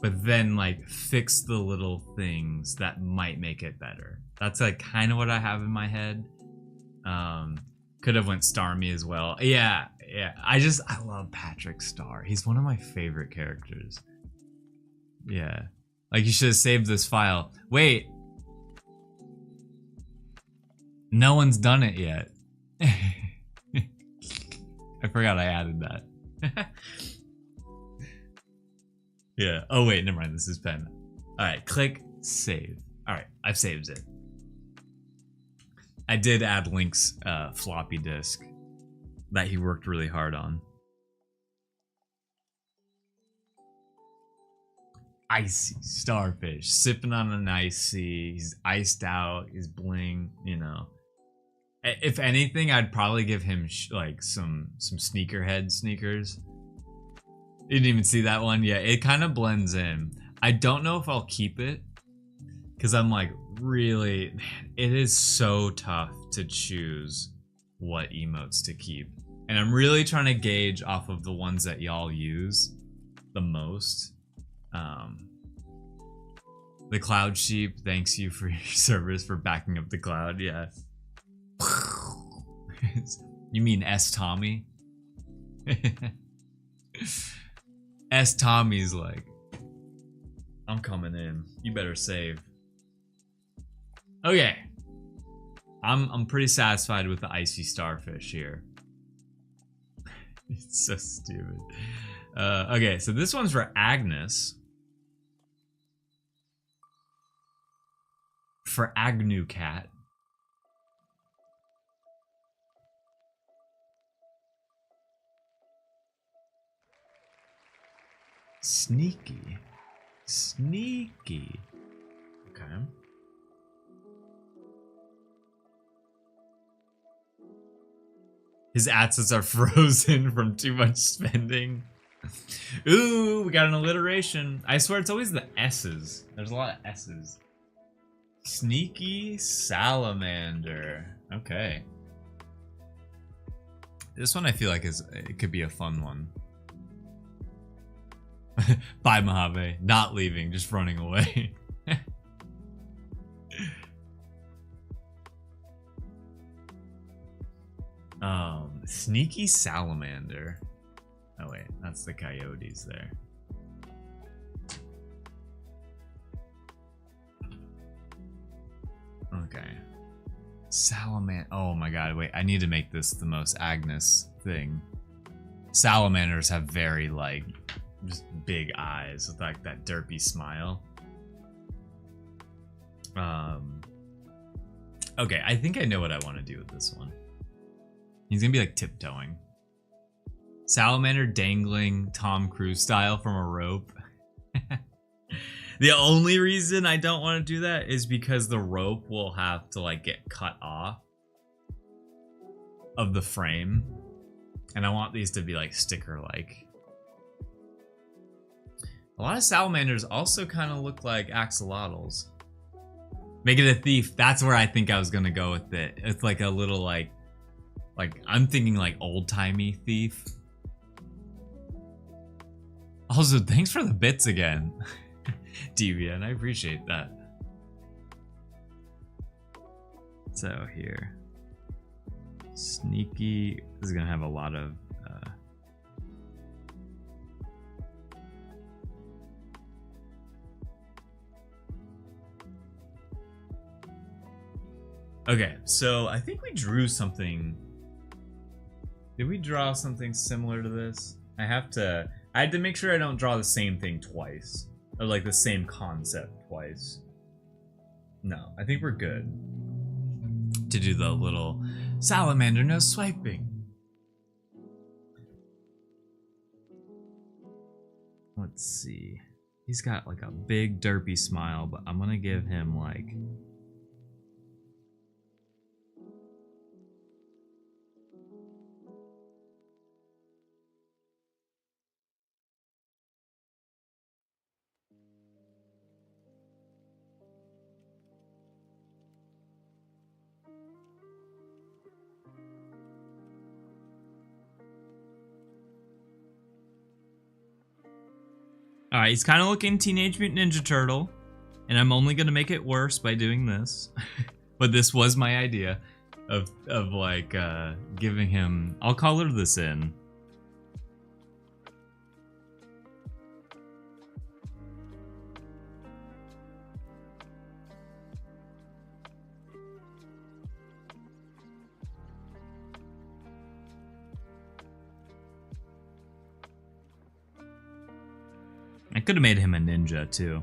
but then like fix the little things that might make it better. That's like kind of what I have in my head. Could have went Starmie as well. Yeah. I love Patrick Star. He's one of my favorite characters. Yeah. Like you should have saved this file. Wait. No one's done it yet. I forgot I added that. Yeah. Oh wait, never mind. This is pen. Alright, click save. Alright, I've saved it. I did add Link's floppy disk that he worked really hard on. Icy starfish, sipping on an icy. He's iced out. He's bling. You know, if anything, I'd probably give him like some sneakerhead sneakers. You didn't even see that one. Yeah, it kind of blends in. I don't know if I'll keep it because I'm like really. Man, it is so tough to choose what emotes to keep. And I'm really trying to gauge off of the ones that y'all use the most. The Cloud Sheep, thanks you for your service for backing up the cloud, yeah. You mean S. Tommy? S. Tommy's like, I'm coming in. You better save. Okay. I'm pretty satisfied with the icy starfish here. It's so stupid. Okay, so this one's for Agnes. For Agnew Cat. Sneaky. Sneaky. Okay. His assets are frozen from too much spending. Ooh, we got an alliteration. I swear it's always the S's. There's a lot of S's. Sneaky salamander. Okay. This one I feel like it could be a fun one. Bye, Mojave. Not leaving, just running away. Sneaky salamander. Oh wait, that's the coyotes there. Okay. Salamander. Oh my god, wait, I need to make this the most Agnes thing. Salamanders have very, like, just big eyes with, like, that derpy smile. Okay, I think I know what I want to do with this one. He's gonna be, like, tiptoeing. Salamander dangling Tom Cruise style from a rope. The only reason I don't want to do that is because the rope will have to, like, get cut off of the frame. And I want these to be, like, sticker-like. A lot of salamanders also kind of look like axolotls. Make it a thief. That's where I think I was going to go with it. It's like a little, like, I'm thinking, like, old-timey thief. Also, thanks for the bits again. Deviant, I appreciate that. So here, sneaky. This is gonna have a lot of okay, so I think we drew something. Did we draw something similar to this? I had to make sure I don't draw the same thing twice. Or like the same concept twice. No, I think we're good to do the little salamander no swiping. Let's see. He's got like a big derpy smile, but I'm gonna give him like Alright, he's kind of looking Teenage Mutant Ninja Turtle, and I'm only going to make it worse by doing this. But this was my idea of like, giving him... I'll color this in. I could have made him a ninja, too.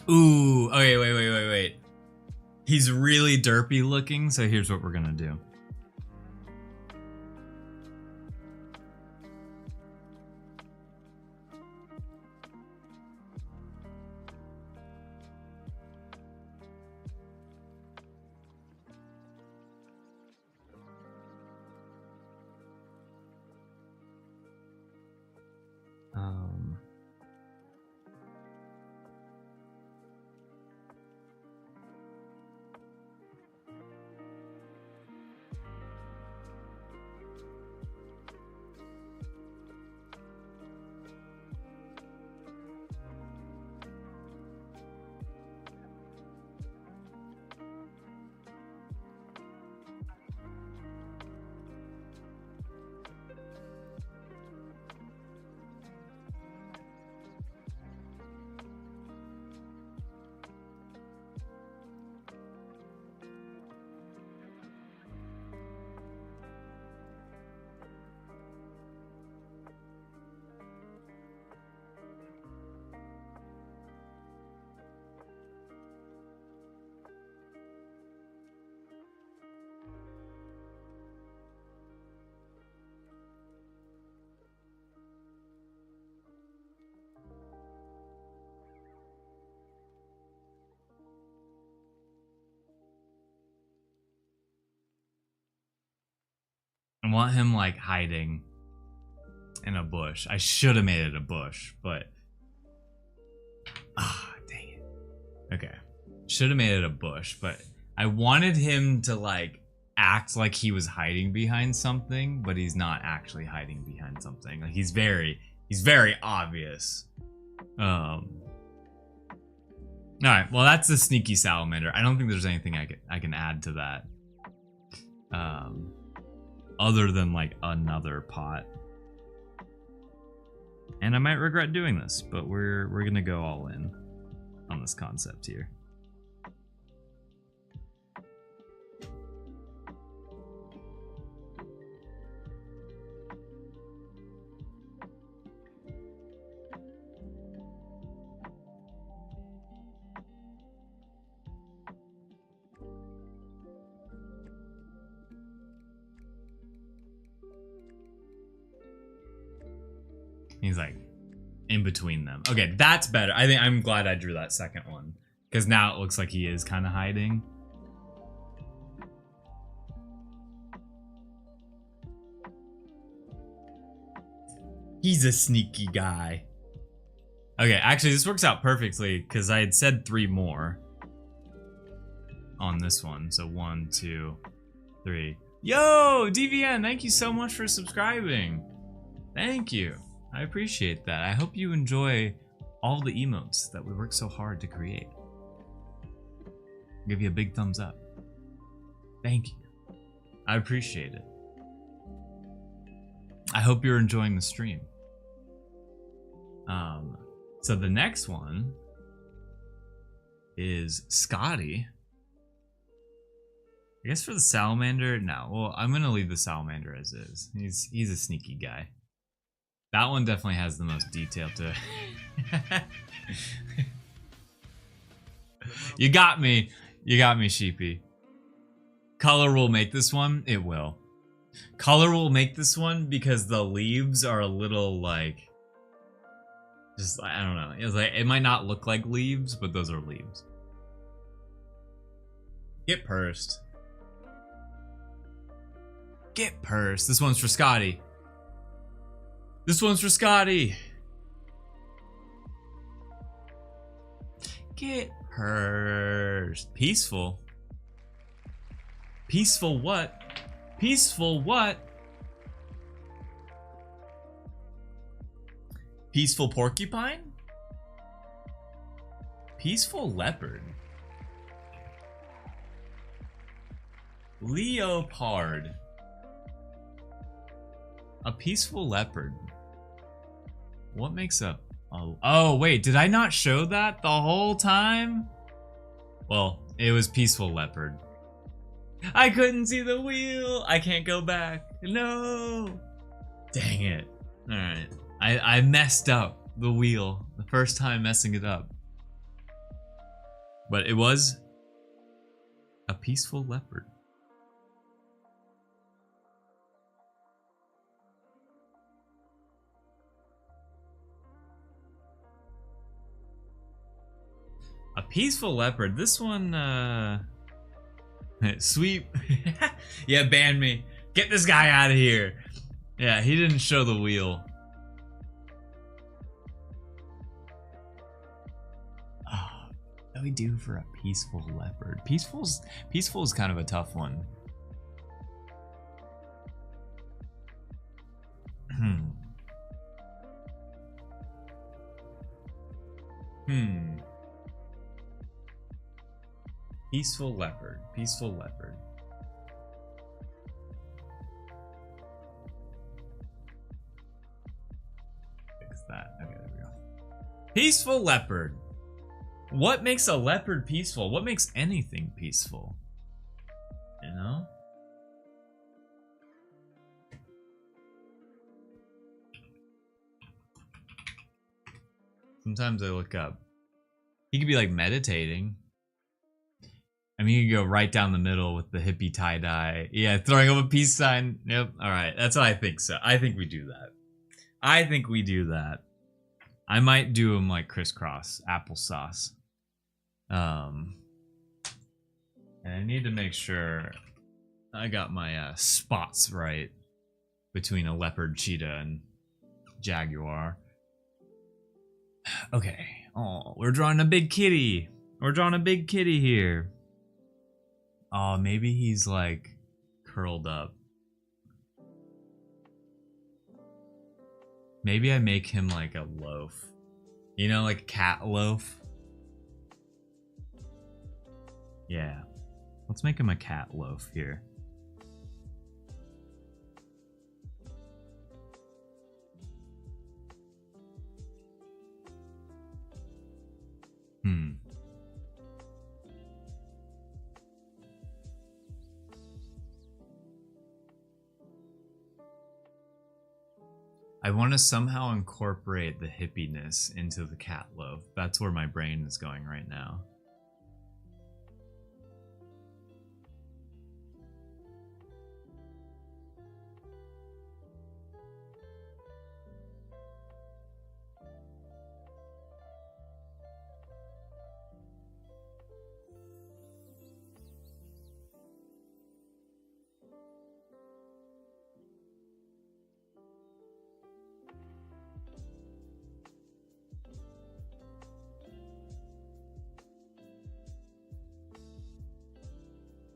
Ooh, okay, wait. He's really derpy looking, so here's what we're gonna do. I want him, like, hiding in a bush. I should have made it a bush, but... Ah, dang it. Okay. Should have made it a bush, but I wanted him to, like, act like he was hiding behind something, but he's not actually hiding behind something. Like he's very obvious. All right, well that's the sneaky salamander. I don't think there's anything I can add to that. Other than like another pot. And I might regret doing this, but we're gonna go all in on this concept here. He's like in between them. Okay, that's better. I'm glad I drew that second one because now it looks like he is kind of hiding. He's a sneaky guy. Okay, actually this works out perfectly because I had said 3 more on this one. So 1, 2, 3. Yo, DVN, thank you so much for subscribing. Thank you. I appreciate that. I hope you enjoy all the emotes that we worked so hard to create. I'll give you a big thumbs up. Thank you. I appreciate it. I hope you're enjoying the stream. So the next one is Scotty. I guess for the salamander, no. Well, I'm gonna leave the salamander as is. He's a sneaky guy. That one definitely has the most detail to it. You got me. You got me, Sheepy. Color will make this one. It will. Color will make this one because the leaves are a little like... just, I don't know. It's like, it might not look like leaves, but those are leaves. Get pursed. Get pursed. This one's for Scotty. This one's for Scotty. Get pursed. Peaceful. Peaceful what? Peaceful what? Peaceful porcupine? Peaceful leopard. Leopard. A peaceful leopard. What makes up? Oh wait, did I not show that the whole time? Well, it was peaceful leopard. I couldn't see the wheel. I can't go back. No. Dang it. All right. I messed up the wheel the first time messing it up. But it was a peaceful leopard. A peaceful leopard. This one, sweep. Yeah, ban me. Get this guy out of here. Yeah, he didn't show the wheel. Oh, what do we do for a peaceful leopard? Peaceful is kind of a tough one. Peaceful leopard. Peaceful leopard. Fix that. Okay, there we go. Peaceful leopard. What makes a leopard peaceful? What makes anything peaceful? You know? Sometimes I look up. He could be like meditating. I mean, you can go right down the middle with the hippie tie-dye. Yeah, throwing up a peace sign. Yep. All right. That's what I think. So I think we do that. I think we do that. I might do them like crisscross applesauce. And I need to make sure I got my spots right between a leopard, cheetah, and jaguar. Okay. Oh, we're drawing a big kitty. We're drawing a big kitty here. Oh, maybe he's like curled up. Maybe I make him like a loaf. You know, like a cat loaf? Yeah. Let's make him a cat loaf here. I want to somehow incorporate the hippiness into the cat loaf. That's where my brain is going right now.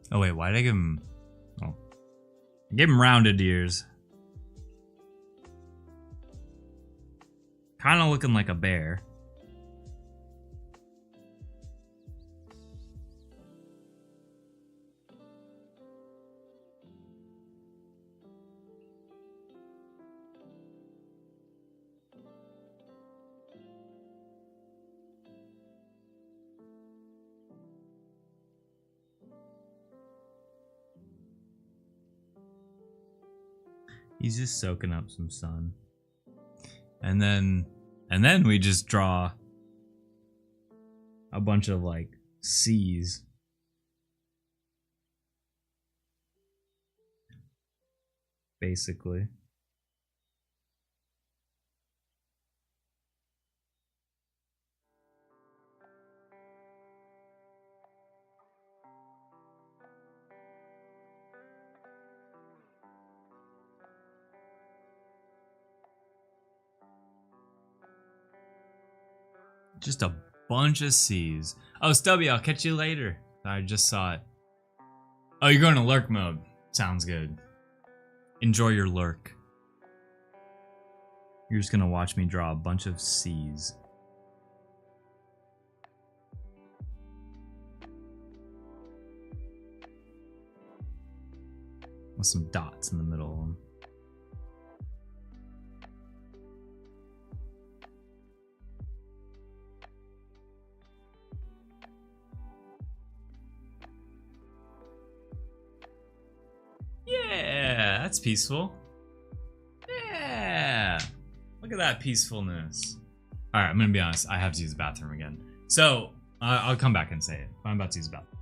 Oh wait, why did I give him... Oh. I gave him rounded ears. Kind of looking like a bear. He's just soaking up some sun. And then we just draw a bunch of like C's. Basically. Just a bunch of C's. Oh, Stubby, I'll catch you later. I just saw it. Oh, you're going to lurk mode. Sounds good. Enjoy your lurk. You're just gonna watch me draw a bunch of C's. With some dots in the middle of them. Yeah, that's peaceful. Yeah, look at that peacefulness. All right, I'm gonna be honest. I have to use the bathroom again. So I'll come back and say it. I'm about to use the bathroom.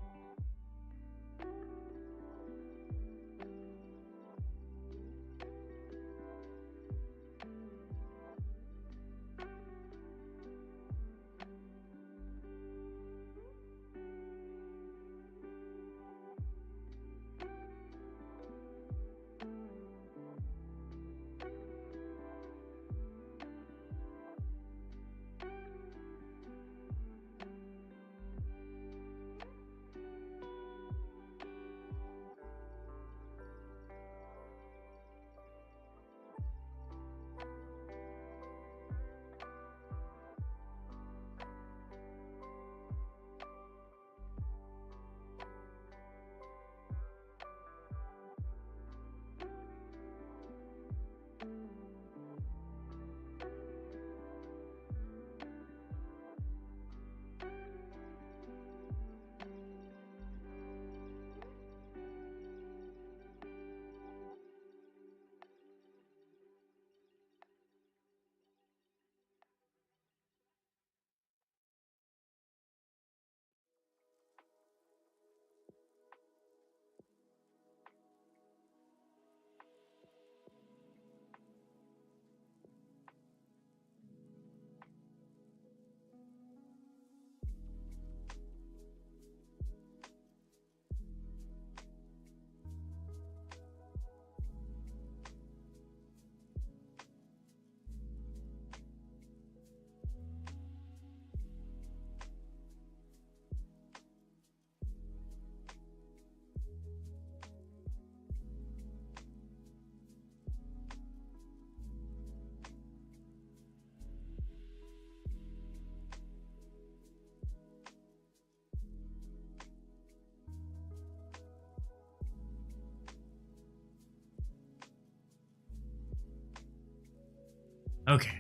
Okay.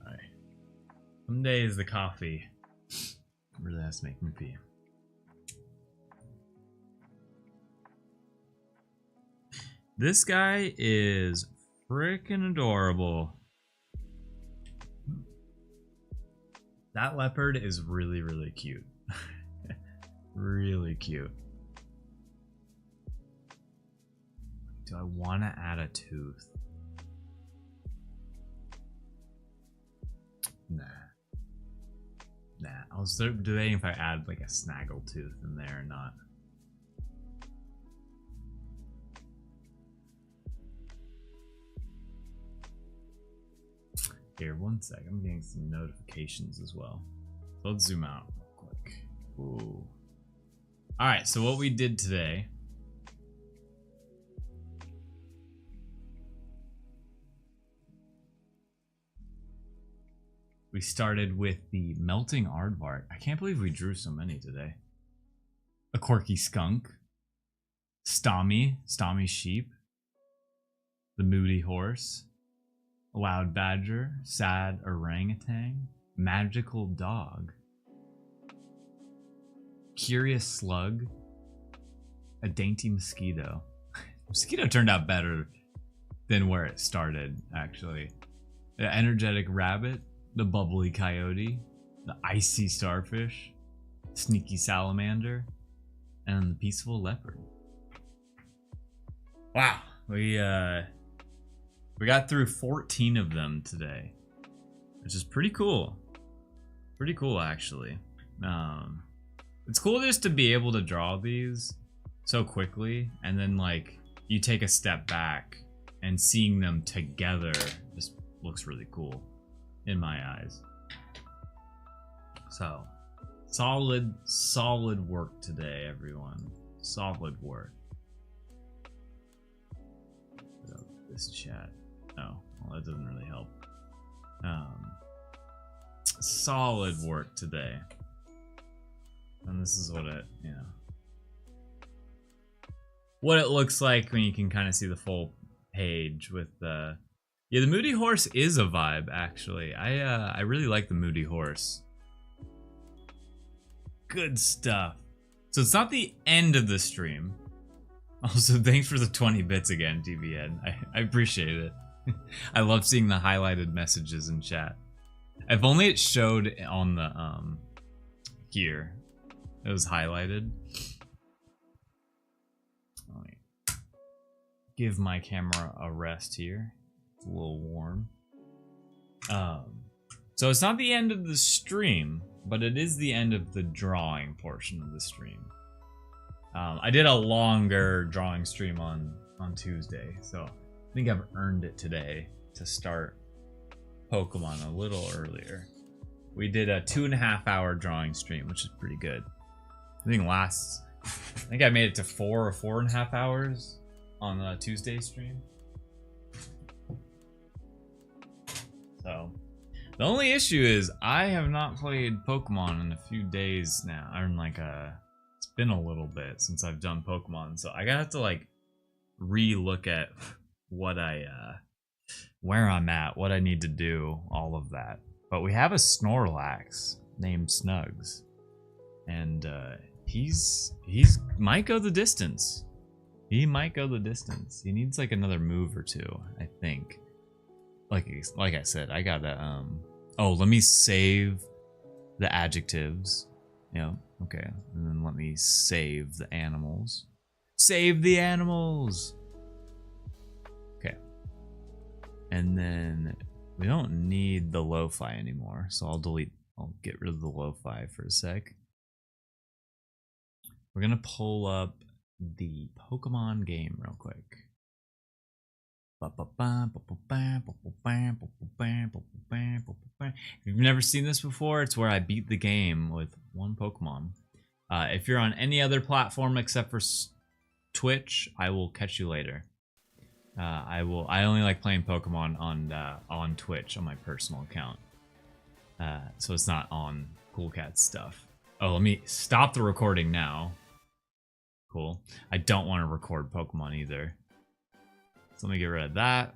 Alright. Some days the coffee really has to make me pee. This guy is freaking adorable. That leopard is really, really cute. Really cute. Do I want to add a tooth? Nah. I was debating if I add like a snaggle tooth in there or not. Here, one sec. I'm getting some notifications as well. So let's zoom out real quick. Ooh. Alright, so what we did today. We started with the melting aardvark. I can't believe we drew so many today. A quirky skunk. Stommy sheep. The moody horse. A loud badger, sad orangutan, magical dog, curious slug, a dainty mosquito. Mosquito turned out better than where it started, actually. The energetic rabbit, the bubbly coyote, the icy starfish, sneaky salamander, and the peaceful leopard. Wow, we got through 14 of them today, which is pretty cool. Pretty cool, actually. It's cool just to be able to draw these so quickly, and then like you take a step back and seeing them together just looks really cool in my eyes. So, solid work today, everyone. Solid work. Put up this chat. Oh, well, that doesn't really help. Solid work today. And this is what it, what it looks like when you can kind of see the full page with the... Yeah, the Moody Horse is a vibe, actually. I really like the Moody Horse. Good stuff. So it's not the end of the stream. Also, thanks for the 20 bits again, TBN. I appreciate it. I love seeing the highlighted messages in chat. If only it showed on the here. It was highlighted. Let me give my camera a rest here. It's a little warm. So it's not the end of the stream, but it is the end of the drawing portion of the stream. I did a longer drawing stream on Tuesday, so I think I've earned it today to start Pokemon a little earlier. We did a 2.5 hour drawing stream, which is pretty good. I think I made it to 4 or 4.5 hours on the Tuesday stream. So the only issue is I have not played Pokemon in a few days now. Or like it's been a little bit since I've done Pokemon, so I gotta have to like re-look at what where I'm at, what I need to do, all of that. But we have a Snorlax named Snugs, and he's might go the distance. He might go the distance. He needs like another move or two, I think. Like I said, I gotta oh, let me save the adjectives. Yeah, okay. And then let me save the animals. Save the animals. Okay. And then we don't need the lo-fi anymore, so I'll get rid of the lo-fi for a sec. We're gonna pull up the Pokemon game real quick. If you've never seen this before, it's where I beat the game with one Pokemon. If you're on any other platform except for Twitch, I will catch you later. I only like playing Pokemon on Twitch on my personal account. So it's not on Cool Cat stuff. Oh, let me stop the recording now. Cool. I don't want to record Pokemon either. So let me get rid of that.